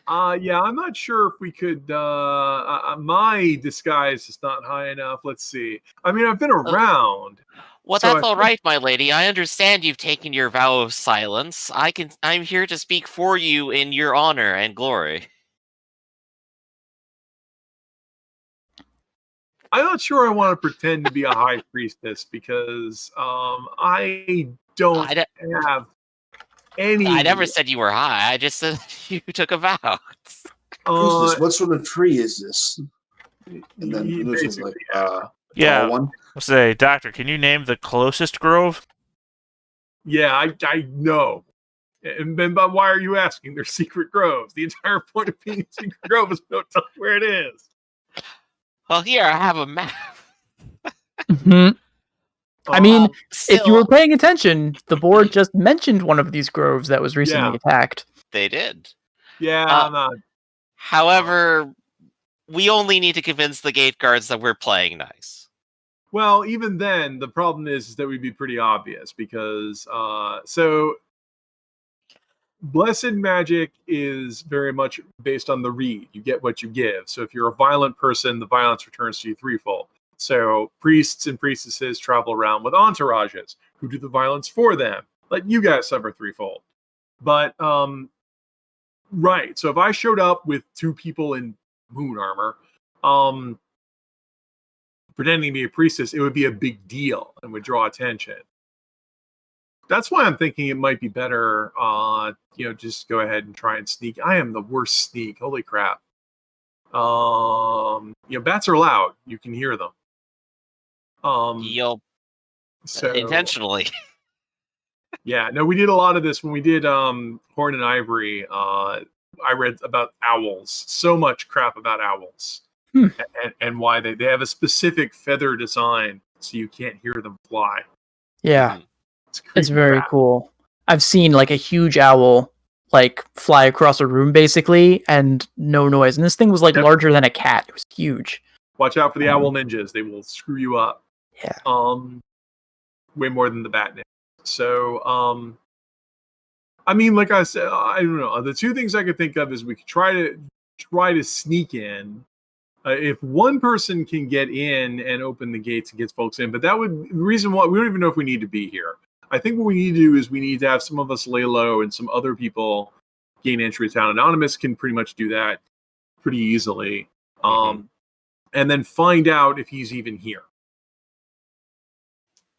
Yeah, I'm not sure if we could. My disguise is not high enough. Let's see. I mean, I've been around. Well, So that's all right, my lady. I understand you've taken your vow of silence. I'm here to speak for you in your honor and glory. I'm not sure I want to pretend to be a high priestess because I don't have any. I never said you were high. I just said you took a vow. Priestess, what sort of tree is this? And then He Pinus was basically, like, Yeah. tall one. I'll say, Doctor, can you name the closest grove? yeah, I know. But why are you asking? They're secret groves. The entire point of being a secret grove is don't tell you where it is. Well, here I have a map. Mhm. I mean, if you Still, were paying attention, the board just mentioned one of these groves that was recently attacked. they did. Yeah, I'm not. However, we only need to convince the gate guards that we're playing nice. Well, even then, the problem is that we'd be pretty obvious because so blessed magic is very much based on the read. You get what you give. So if you're a violent person, the violence returns to you threefold. So priests and priestesses travel around with entourages who do the violence for them. Let you guys suffer threefold. But right. So if I showed up with two people in moon armor, pretending to be a priestess, it would be a big deal and would draw attention. That's why I'm thinking it might be better, just go ahead and try and sneak. I am the worst sneak. Holy crap. Bats are loud. You can hear them. You'll So intentionally. yeah, no, we did a lot of this when we did Horn and Ivory. I read about owls. So much crap about owls. And why they have a specific feather design so you can't hear them fly. Yeah. It's very crap. cool. I've seen like a huge owl like fly across a room basically and no noise. And this thing was like larger than a cat. It was huge. Watch out for the owl ninjas. They will screw you up. Yeah. Way more than the bat ninjas. So I mean, like I said, I don't know. The two things I could think of is we could try to sneak in. If one person can get in and open the gates and gets folks in, but that would the reason why we don't even know if we need to be here. I think what we need to do is we need to have some of us lay low and some other people gain entry to town. Anonymous can pretty much do that pretty easily. And then find out if he's even here.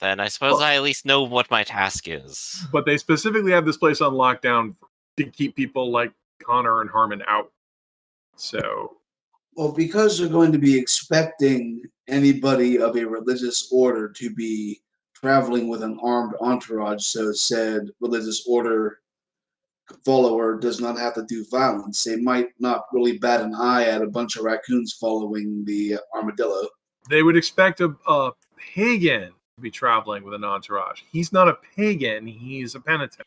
Then I suppose I at least know what my task is. But they specifically have this place on lockdown to keep people like Connor and Harmon out. So, well, because they're going to be expecting anybody of a religious order to be traveling with an armed entourage, so said religious order follower does not have to do violence. They might not really bat an eye at a bunch of raccoons following the armadillo. They would expect a pagan to be traveling with an entourage. He's not a pagan, he's a penitent.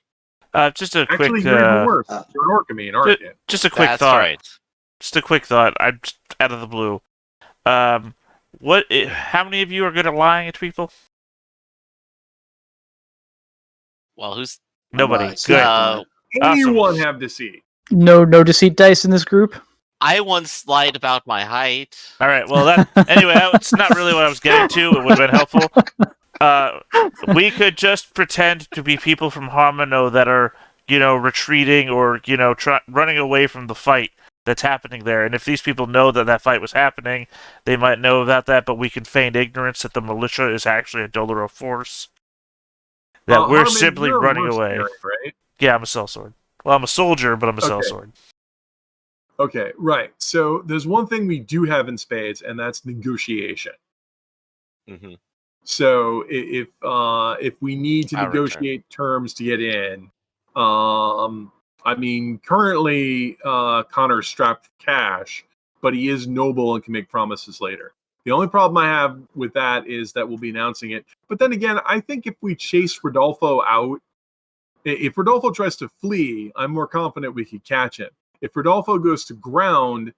Just a Actually, quick. you're even worse. You're an Orcamine, aren't you? Just a quick That's thought. right. Just a quick thought. I'm just out of the blue. How many of you are good at lying to people? Well, who's Nobody. Nice. Good. Anyone have deceit? No deceit dice in this group. I once lied about my height. All right. Well, anyway, that's not really what I was getting to. It would have been helpful. We could just pretend to be people from Harmono that are, retreating or, running away from the fight that's happening there. And if these people know that fight was happening, they might know about that, but we can feign ignorance that the militia is actually a Doloro force. That we're Harmon, simply you're a running away. mercenary, right? Yeah, I'm a sellsword. Well, I'm a soldier, but I'm a sellsword. Okay, right. So there's one thing we do have in spades, and that's negotiation. Mm-hmm. So if we need to negotiate terms to get in, I mean, currently Connor's strapped for cash, but he is noble and can make promises later. The only problem I have with that is that we'll be announcing it. But then again, I think if we chase Rodolfo out, if Rodolfo tries to flee, I'm more confident we could catch him. If Rodolfo goes to ground,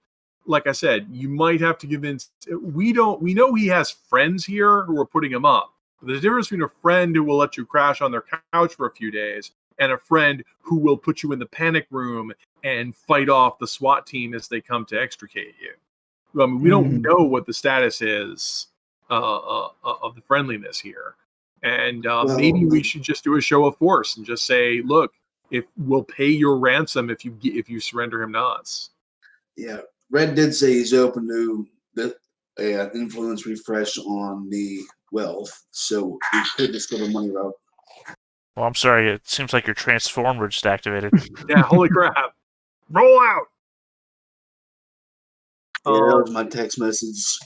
like I said, you might have to give in. We know he has friends here who are putting him up. There's a difference between a friend who will let you crash on their couch for a few days and a friend who will put you in the panic room and fight off the SWAT team as they come to extricate you. I mean, we don't know what the status is of the friendliness here. And maybe we should just do a show of force and just say, look, if we'll pay your ransom if you surrender him to us. Yeah, Red did say he's open to an influence refresh on the wealth, so we could just go the money route. Well, I'm sorry. It seems like your transformer just activated. Yeah, holy crap. Roll out! Yeah, that was my text message.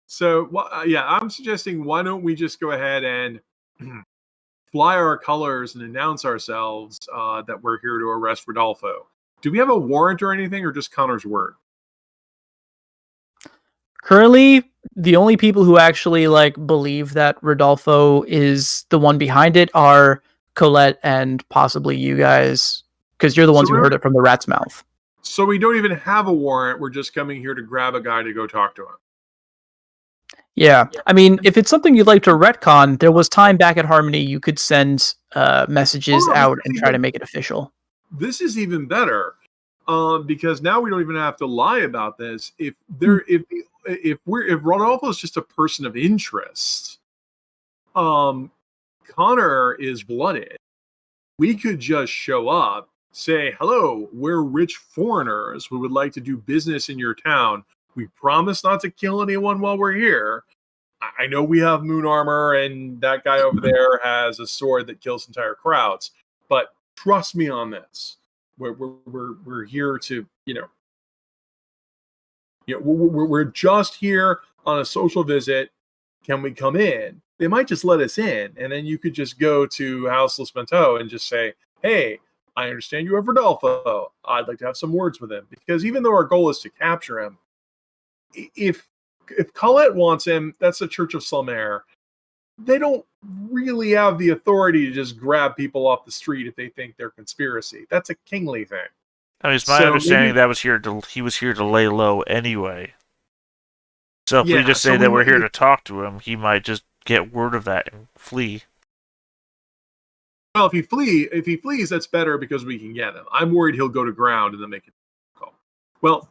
So, I'm suggesting why don't we just go ahead and fly our colors and announce ourselves that we're here to arrest Rodolfo. Do we have a warrant or anything, or just Connor's word? Currently, the only people who actually believe that Rodolfo is the one behind it are Colette and possibly you guys, because you're the ones who heard it from the rat's mouth. So we don't even have a warrant. We're just coming here to grab a guy to go talk to him. Yeah. I mean, if it's something you'd like to retcon, there was time back at Harmony you could send messages out and try to make it official. This is even better because now we don't even have to lie about this. If Rodolfo is just a person of interest, Connor is blooded. We could just show up, say, hello, we're rich foreigners who would like to do business in your town. We promise not to kill anyone while we're here. I know we have moon armor and that guy over there has a sword that kills entire crowds, but trust me on this. We're here to, we're just here on a social visit. Can we come in? They might just let us in, and then you could just go to House Lispanto and just say, hey, I understand you have Rodolfo. I'd like to have some words with him. Because even though our goal is to capture him, if Colette wants him, that's the Church of Salmaire. They don't really have the authority to just grab people off the street if they think they're conspiracy. That's a kingly thing. I mean, it's my understanding that he was here to lay low anyway. So if we just say that we're here to talk to him, he might just get word of that and flee. Well, if he flees, that's better because we can get him. I'm worried he'll go to ground and then make a call. Well,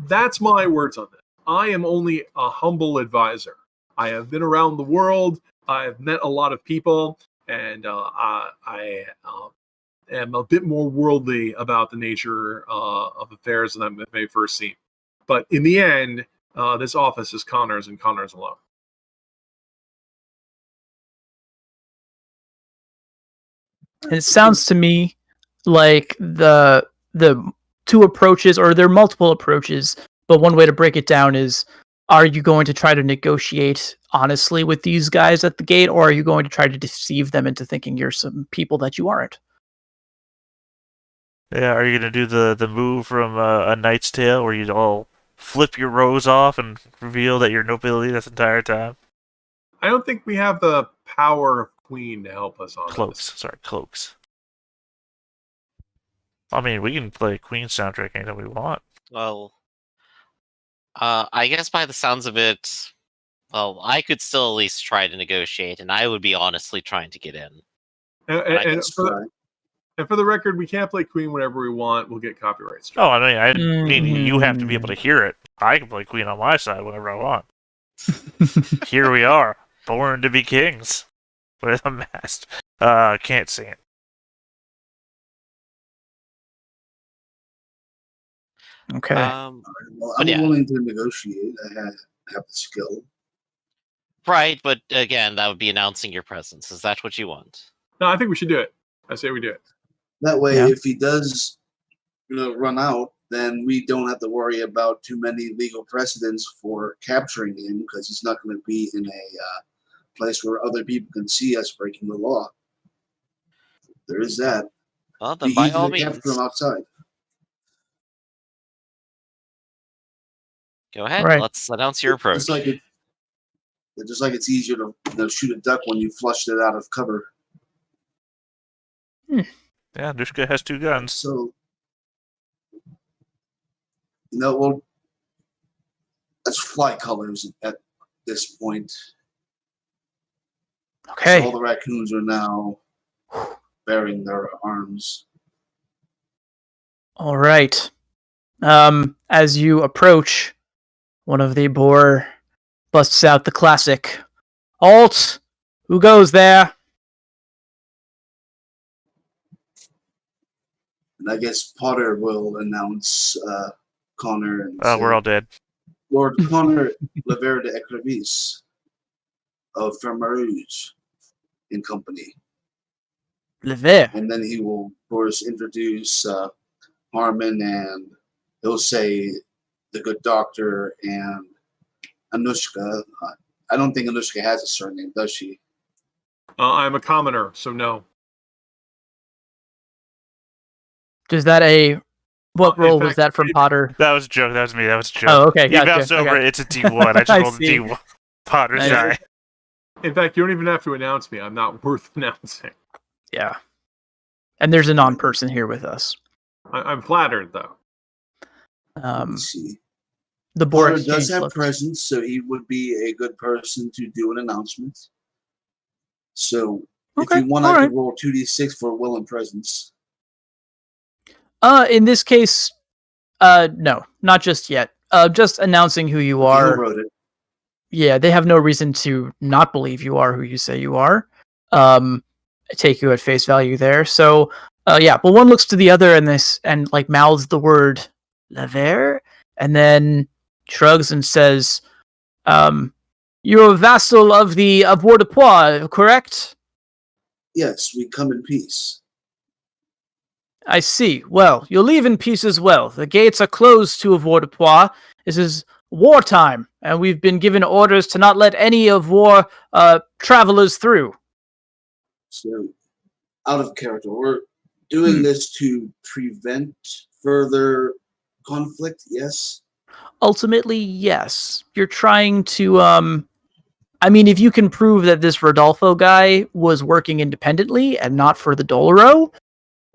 that's my words on this. I am only a humble advisor. I have been around the world. I've met a lot of people, and I am a bit more worldly about the nature of affairs than I may first seem. But in the end, this office is Connor's and Connor's alone. It sounds to me like the two approaches, or there are multiple approaches, but one way to break it down is, are you going to try to negotiate honestly with these guys at the gate, or are you going to try to deceive them into thinking you're some people that you aren't? Yeah, are you going to do the move from A Knight's Tale where you all flip your rose off and reveal that you're nobility this entire time? I don't think we have the power of Queen to help us on Cloaks. this. Sorry, cloaks. I mean, we can play Queen soundtrack anytime we want. Well, I guess by the sounds of it, well, I could still at least try to negotiate, and I would be honestly trying to get in. And for the record, we can't play Queen whenever we want. We'll get copyright strike. Oh, I mean, you have to be able to hear it. I can play Queen on my side whenever I want. Here we are, born to be kings. With a mast. Can't sing it. Okay. Well, I'm willing to negotiate. I have the skill. Right, but again, that would be announcing your presence. Is that what you want? No, I think we should do it. I say we do it. That way, if he does, run out, then we don't have to worry about too many legal precedents for capturing him, because he's not going to be in a place where other people can see us breaking the law. There is that. Well, then by all means, capture him outside. Go ahead. Right. Let's announce your approach. Just like it's easier to shoot a duck when you flushed it out of cover. Yeah, Dushka has 2 guns. So, well, let's fly colors at this point. Okay. So all the raccoons are now bearing their arms. All right. As you approach, one of the boar busts out the classic, "Halt! Who goes there?" And I guess Potter will announce Connor and We're all dead. Lord Connor Lever de Ecrevis of Fermarouge and Company. Lever. And then he will, of course, introduce Harmon, and he'll say the good doctor and Anushka. I don't think Anushka has a surname, does she? I'm a commoner, so no. Is that what In role was fact, that from Potter? That was a joke. That was me. That was a joke. Oh, okay, You gotcha. mouse over Okay. it. It's a D1. I just I rolled a see. D1. Potter's Nice. eye. In fact, you don't even have to announce me. I'm not worth announcing. Yeah. And there's a non-person here with us. I'm flattered, though. Let's see. The boar Potter does exchange have looks. presence, so he would be a good person to do an announcement. So if Okay, you want, all I right. could roll 2d6 for will and presence. In this case, no, not just yet. Just announcing who you Okay, who are. wrote it? Yeah, they have no reason to not believe you are who you say you are. I take you at face value there. So, yeah, but one looks to the other and like mouths the word "Lever," and then shrugs and says, "You're a vassal of the Vordepois, correct?" Yes, we come in peace. I see. Well, you'll leave in peace as well. The gates are closed to Vordepois. This is wartime, and we've been given orders to not let any of war travelers through. So, out of character, we're doing this to prevent further conflict, yes? Ultimately, yes. You're trying to, I mean, if you can prove that this Rodolfo guy was working independently and not for the Doloro,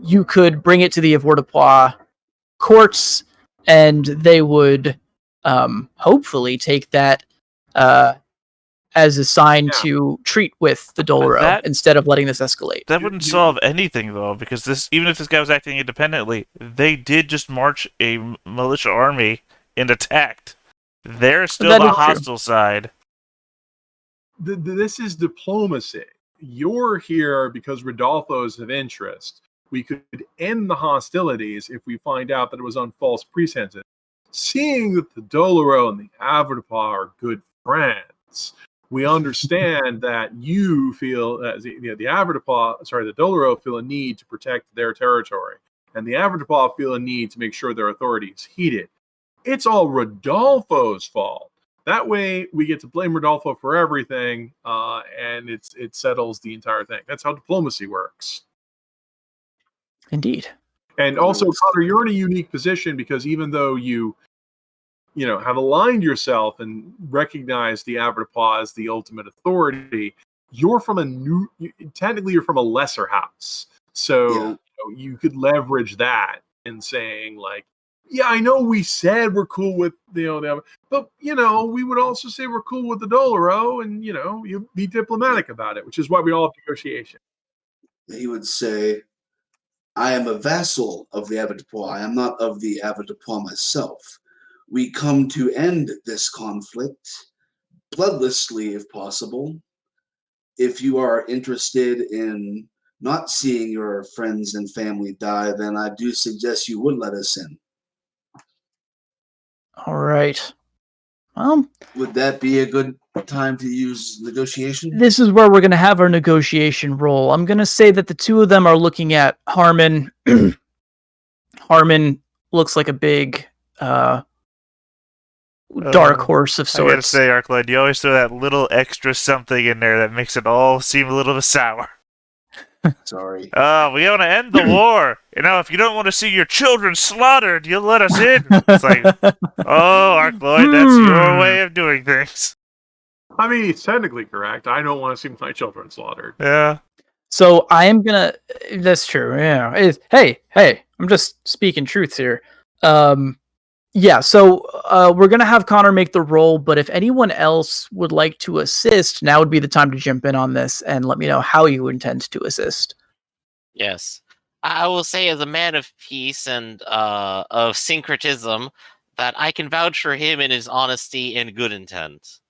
you could bring it to the Avoirdupois courts, and they would hopefully take that as a sign to treat with the Doloro instead of letting this escalate. That wouldn't solve anything, though, because even if this guy was acting independently, they did just march a militia army and attacked. They're still the hostile side. This is diplomacy. You're here because Rodolfo's of interest. We could end the hostilities if we find out that it was on false pretenses. Seeing that the Doloro and the Avoirdupois are good friends, we understand that you feel, the Doloro feel a need to protect their territory, and the Avoirdupois feel a need to make sure their authority is heeded. It's all Rodolfo's fault. That way, we get to blame Rodolfo for everything, and it settles the entire thing. That's how diplomacy works. Indeed. And also, Connor, you're in a unique position because even though you have aligned yourself and recognized the Avoirdupois as the ultimate authority, you're from you're from a lesser house. So you could leverage that in saying, like, yeah, I know we said we're cool with but we would also say we're cool with the Doloro, and you be diplomatic about it, which is why we all have negotiation. He would say, I am a vassal of the Avoirdupois. I am not of the Avoirdupois myself. We come to end this conflict bloodlessly, if possible. If you are interested in not seeing your friends and family die, then I do suggest you would let us in. All right. Would that be a good time to use negotiation? This is where we're going to have our negotiation roll. I'm going to say that the two of them are looking at Harmon. Harmon looks like a big dark horse of sorts. I gotta say, Arclight, you always throw that little extra something in there that makes it all seem a little bit sour. Sorry. We want to end the war. If you don't want to see your children slaughtered, you'll let us in. It's like, Arclight, that's your way of doing things. I mean, it's technically correct. I don't want to see my children slaughtered. Yeah. So I am gonna. That's true. Yeah. Hey, I'm just speaking truths here. Yeah. So we're gonna have Connor make the roll, but if anyone else would like to assist, now would be the time to jump in on this and let me know how you intend to assist. Yes. I will say, as a man of peace and of syncretism, that I can vouch for him in his honesty and good intent.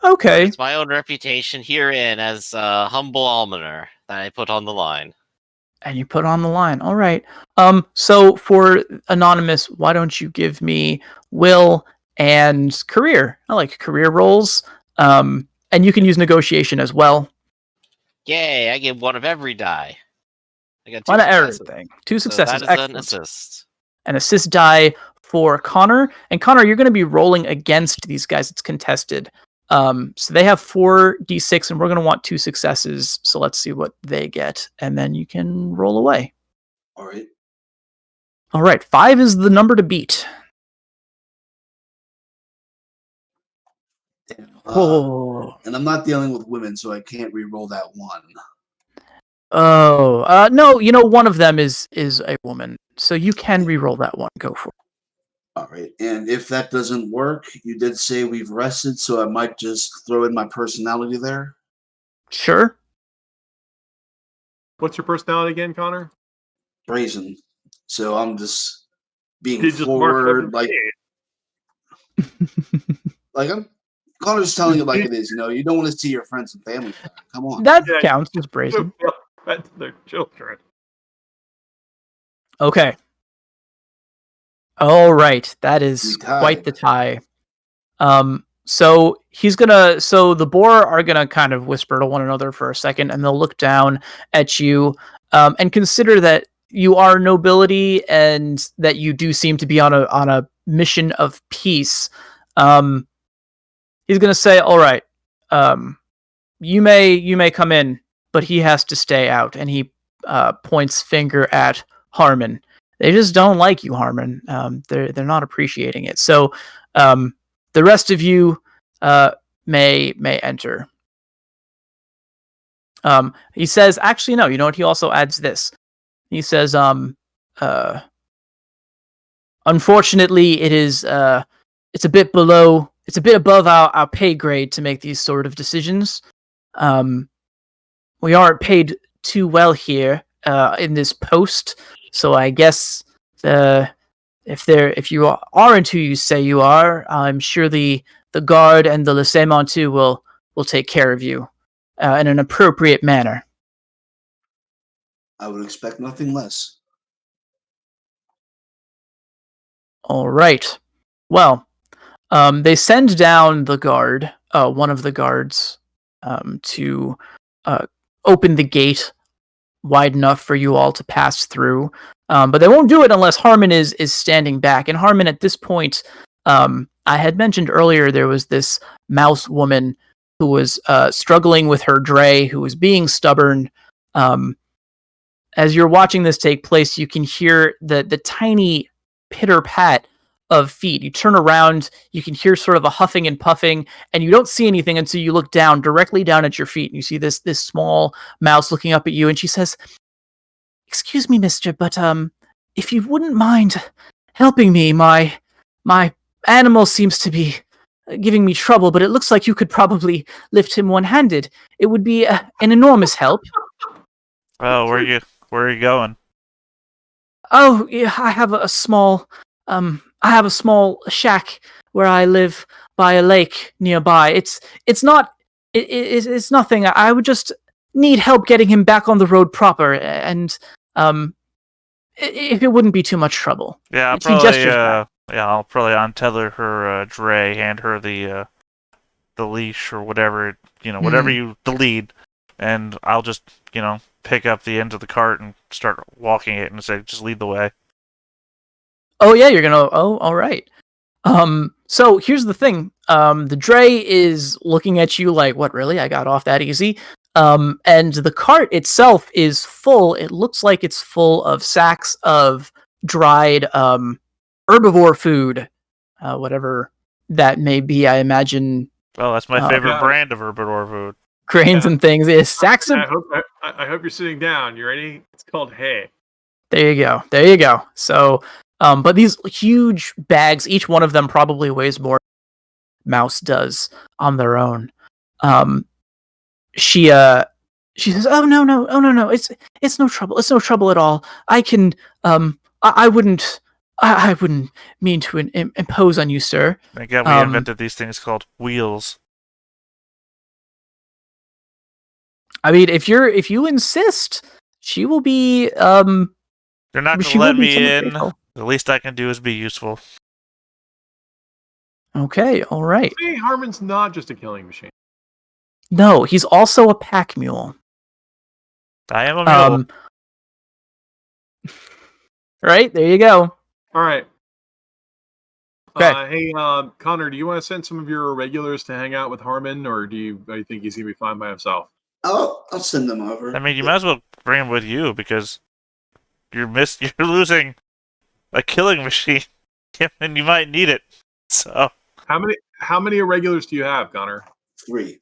Okay. It's my own reputation herein as a humble almoner that I put on the line. And you put on the line. All right. So for Anonymous, why don't you give me will and career? I like career rolls. And you can use negotiation as well. Yay, I get one of every die. I got 2 One of successes. everything. 2 So successes. that is an Excellent. assist. An assist die for Connor. And Connor, you're going to be rolling against these guys. It's contested. So they have 4d6, and we're going to want 2 successes. So let's see what they get, and then you can roll away. All right. All right, 5 is the number to beat. Damn. Oh, And I'm not dealing with women, so I can't re-roll that one. no. You know, one of them is a woman, so you can re-roll that one. Go for it. All right. And if that doesn't work, you did say we've rested, so I might just throw in my personality there. Sure. What's your personality again, Connor? Brazen. So I'm just being You just mark it up forward, and like say it. I'm Connor's telling it like it is. You know, you don't want to see your friends and family die. Come on. That Yeah. counts as brazen. That's their children. Okay. All right, that is We tied. quite the tie. So the boar are gonna kind of whisper to one another for a second, and they'll look down at you, and consider that you are nobility and that you do seem to be on a mission of peace. He's gonna say, "All right, you may come in, but he has to stay out." And he points finger at Harmon. They just don't like you, Harmon. They're not appreciating it. So the rest of you may enter. He says, actually, no. You know what? He also adds this. He says, unfortunately, it's a bit below. It's a bit above our pay grade to make these sort of decisions. We aren't paid too well here in this post, so I guess if you aren't who you say you are, I'm sure the guard and the Laissez-Moi too will take care of you in an appropriate manner. I would expect nothing less. All right. Well, they send down the guard, one of the guards, to open the gate wide enough for you all to pass through. But they won't do it unless Harmon is standing back. And Harmon, at this point, I had mentioned earlier there was this mouse woman who was struggling with her dray, who was being stubborn. As you're watching this take place, you can hear the tiny pitter-pat of feet. You turn around, you can hear sort of a huffing and puffing, and you don't see anything until you look down, directly down at your feet, and you see this small mouse looking up at you, and she says, "Excuse me, mister, but if you wouldn't mind helping me, my animal seems to be giving me trouble, but it looks like you could probably lift him one-handed. It would be an enormous help." Oh, where are you going? "Oh, yeah, I have a small shack where I live by a lake nearby. It's nothing. I would just need help getting him back on the road proper, and if it wouldn't be too much trouble." Yeah, He gestures back. I'll probably untether her dray, hand her the leash or whatever, whatever the lead, and I'll just, pick up the end of the cart and start walking it and say, just lead the way. Oh yeah, you're gonna. Oh, all right. So here's the thing. The dray is looking at you like, "What, really? I got off that easy?" And the cart itself is full. It looks like it's full of sacks of dried herbivore food, whatever that may be. I imagine Well, that's my favorite brand of herbivore food. grains and things. Is sacks of. I hope you're sitting down. You ready? It's called hay. There you go. So, but these huge bags, each one of them probably weighs more than Mouse does on their own. She She says, "Oh no! It's no trouble. It's no trouble at all. I can I wouldn't I wouldn't mean to impose on you, sir." Thank God we invented these things called wheels. I mean, if you insist, she will be You're not going she to will let be me somewhat in. faithful. The least I can do is be useful. Okay, all right. See, Harmon's not just a killing machine. No, he's also a pack mule. I am a mule. Right, there you go. All right. Okay. Hey, Connor, do you want to send some of your regulars to hang out with Harmon, or do you think he's gonna be fine by himself? I'll send them over. I mean, you might as well bring him with you because you're losing a killing machine, and you might need it. So how many irregulars do you have, Connor? 3.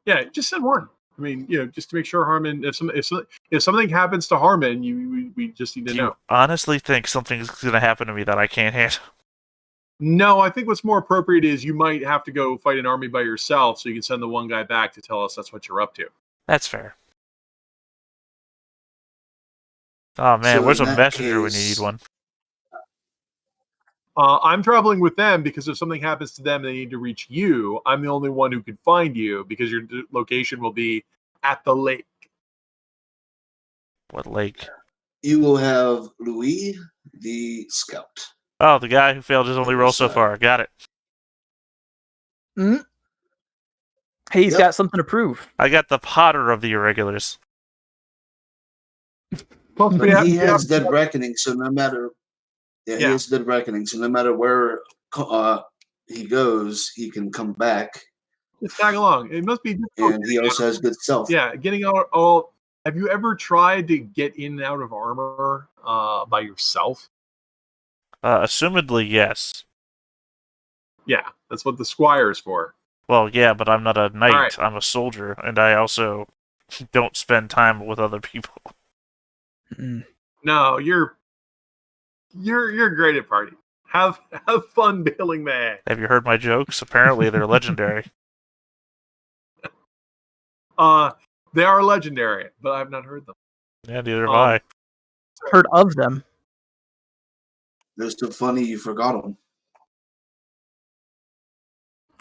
Yeah, just send one. I mean, just to make sure Harmon, if something happens to Harmon, we just need to know. You honestly think something's going to happen to me that I can't handle? No, I think what's more appropriate is you might have to go fight an army by yourself, so you can send the one guy back to tell us that's what you're up to. That's fair. Oh man, So where's a in that messenger when you case- need one? I'm traveling with them because if something happens to them, they need to reach you. I'm the only one who can find you because your location will be at the lake. What lake? You will have Louis, the scout. Oh, the guy who failed his only roll so far. Got it. Mm. Hey, he's Yep. got something to prove. I got the Potter of the irregulars. Plus, we have- He we has have- Dead Reckoning, so no matter he Yeah. has Dead Reckoning, so no matter where he goes, he can come back, Just tag along. It must be difficult. and he also has good stealth. Yeah, getting out all. Have you ever tried to get in and out of armor by yourself? Assumedly, yes. Yeah, that's what the squire is for. Well, yeah, but I'm not a knight. Alright. I'm a soldier, and I also don't spend time with other people. Mm. No, you're great at party. Have fun bailing the Have you heard my jokes? Apparently, they're legendary. They are legendary, but I've not heard them. Yeah, neither have I. Heard of them. They're so funny you forgot them.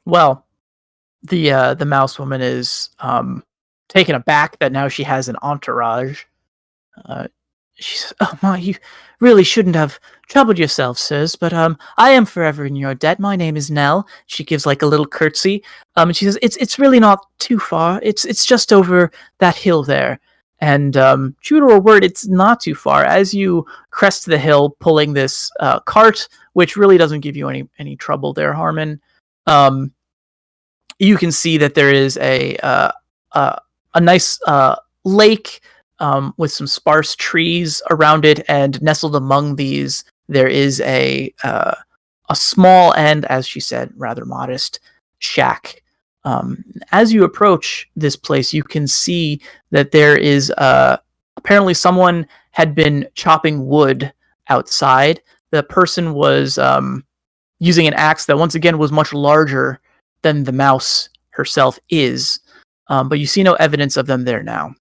Well, the mouse woman is taken aback that now she has an entourage. She says, "Oh my, you really shouldn't have troubled yourself, sirs, but I am forever in your debt. My name is Nell." She gives like a little curtsy. And she says, "It's really not too far. It's just over that hill there." And true to her word, it's not too far. As you crest the hill, pulling this cart, which really doesn't give you any trouble there, Harmon. You can see that there is a nice lake with some sparse trees around it, and nestled among these, there is a small and, as she said, rather modest shack. As you approach this place, you can see that there is apparently someone had been chopping wood outside. The person was using an axe that once again was much larger than the mouse herself is, but you see no evidence of them there now.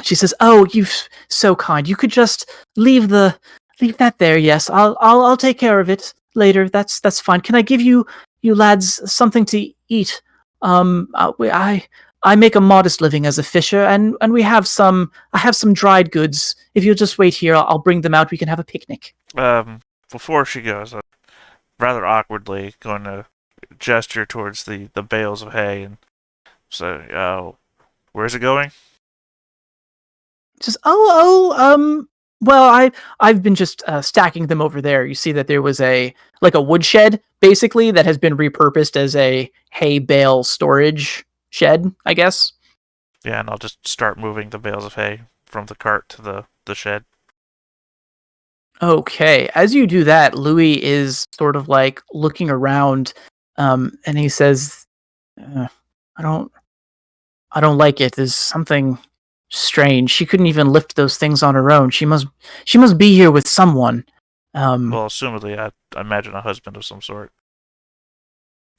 She says, "Oh, you're so kind. You could just leave that there. Yes, I'll take care of it later. That's fine. Can I give you lads something to eat? I make a modest living as a fisher, and I have some dried goods. If you'll just wait here, I'll bring them out. We can have a picnic." Before she goes, rather awkwardly going to gesture towards the bales of hay and say, where's it going? Says, well, I've been just stacking them over there. You see that there was a woodshed, basically, that has been repurposed as a hay bale storage shed, I guess. Yeah, and I'll just start moving the bales of hay from the cart to the shed. Okay, as you do that, Louis is sort of like looking around, and he says, I don't like it. There's something strange. She couldn't even lift those things on her own. She must be here with someone." Well, assumedly, I imagine a husband of some sort.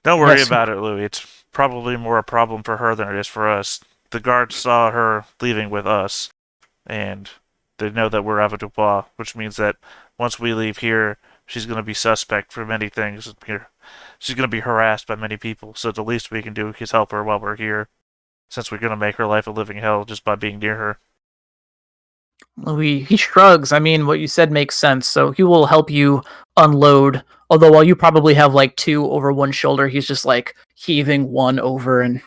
Don't worry Yes. about it, Louis. It's probably more a problem for her than it is for us. the guards saw her leaving with us, and they know that we're avoirdupois, which means that once we leave here, she's going to be suspect for many things. She's going to be harassed by many people, so the least we can do is help her while we're here, since we're going to make her life a living hell just by being near her. Louis, he shrugs. I mean, what you said makes sense. So he will help you unload. Although while you probably have like 2 over one shoulder, he's just like heaving one over and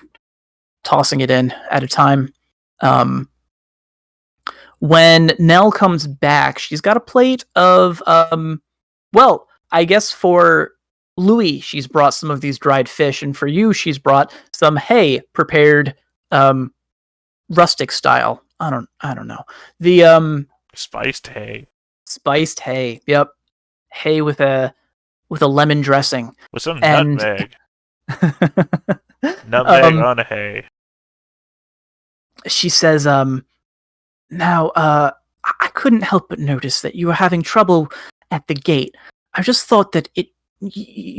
tossing it in at a time. When Nell comes back, she's got a plate of well, I guess for Louis, she's brought some of these dried fish, and for you, she's brought some hay prepared rustic style. I don't know. The Spiced hay. spiced hay. Yep. Hay with a lemon dressing. With some And- nutmeg. Nutmeg on a hay. She says, now, I couldn't help but notice that you were having trouble at the gate. I just thought that it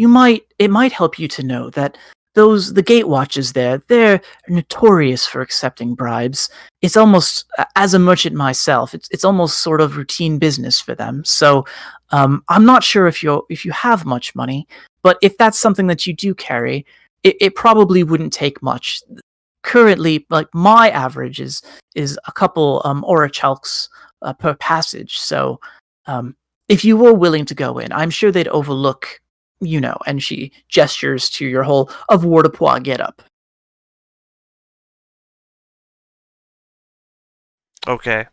might help you to know that the gate watches there, they're notorious for accepting bribes. It's almost, as a merchant myself, it's almost sort of routine business for them. So, I'm not sure if you have much money, but if that's something that you do carry, it probably wouldn't take much. Currently, like my average is a couple orichalks per passage. So, if you were willing to go in, I'm sure they'd overlook, and she gestures to your whole avoirdupois getup. Okay.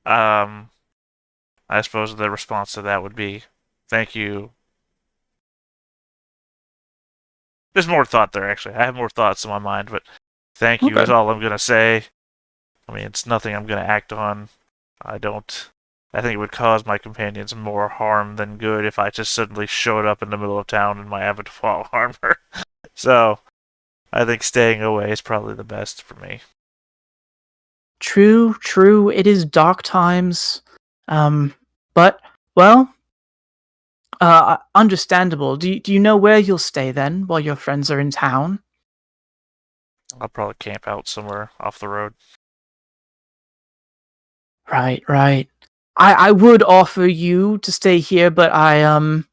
I suppose the response to that would be, thank you. There's more thought there, actually. I have more thoughts in my mind, but thank you is all I'm going to say. I mean, it's nothing I'm going to act on. I think it would cause my companions more harm than good if I just suddenly showed up in the middle of town in my avoirdupois armor. So, I think staying away is probably the best for me. True. It is dark times. But, well, understandable. Do you know where you'll stay then while your friends are in town? I'll probably camp out somewhere off the road. Right. I would offer you to stay here, but I'm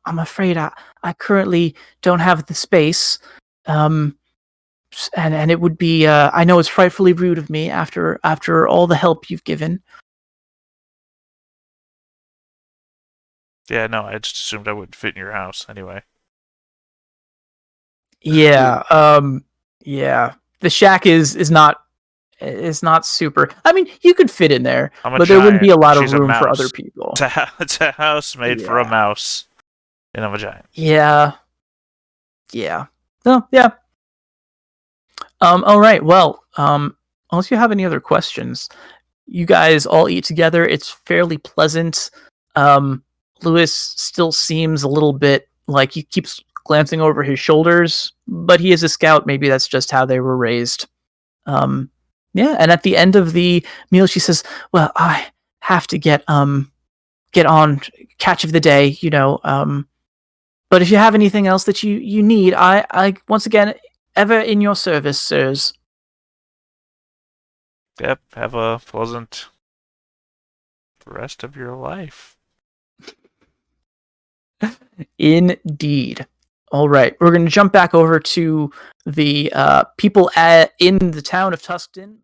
afraid I currently don't have the space. And it would be I know it's frightfully rude of me after all the help you've given. Yeah, no, I just assumed I wouldn't fit in your house anyway. Yeah. Yeah. The shack is not super. I mean, you could fit in there, but there wouldn't be a lot of room for other people. It's a house made for a mouse, and I'm a giant. Yeah. Oh, yeah. All right. Well, unless you have any other questions, you guys all eat together. It's fairly pleasant. Lewis still seems a little bit like he keeps glancing over his shoulders, but he is a scout. Maybe that's just how they were raised. Yeah, and at the end of the meal, she says, "Well, I have to get on catch of the day, But if you have anything else that you need, I once again ever in your service, sirs." Yep, have a pleasant rest of your life. Indeed. All right, we're going to jump back over to the people in the town of Tustin.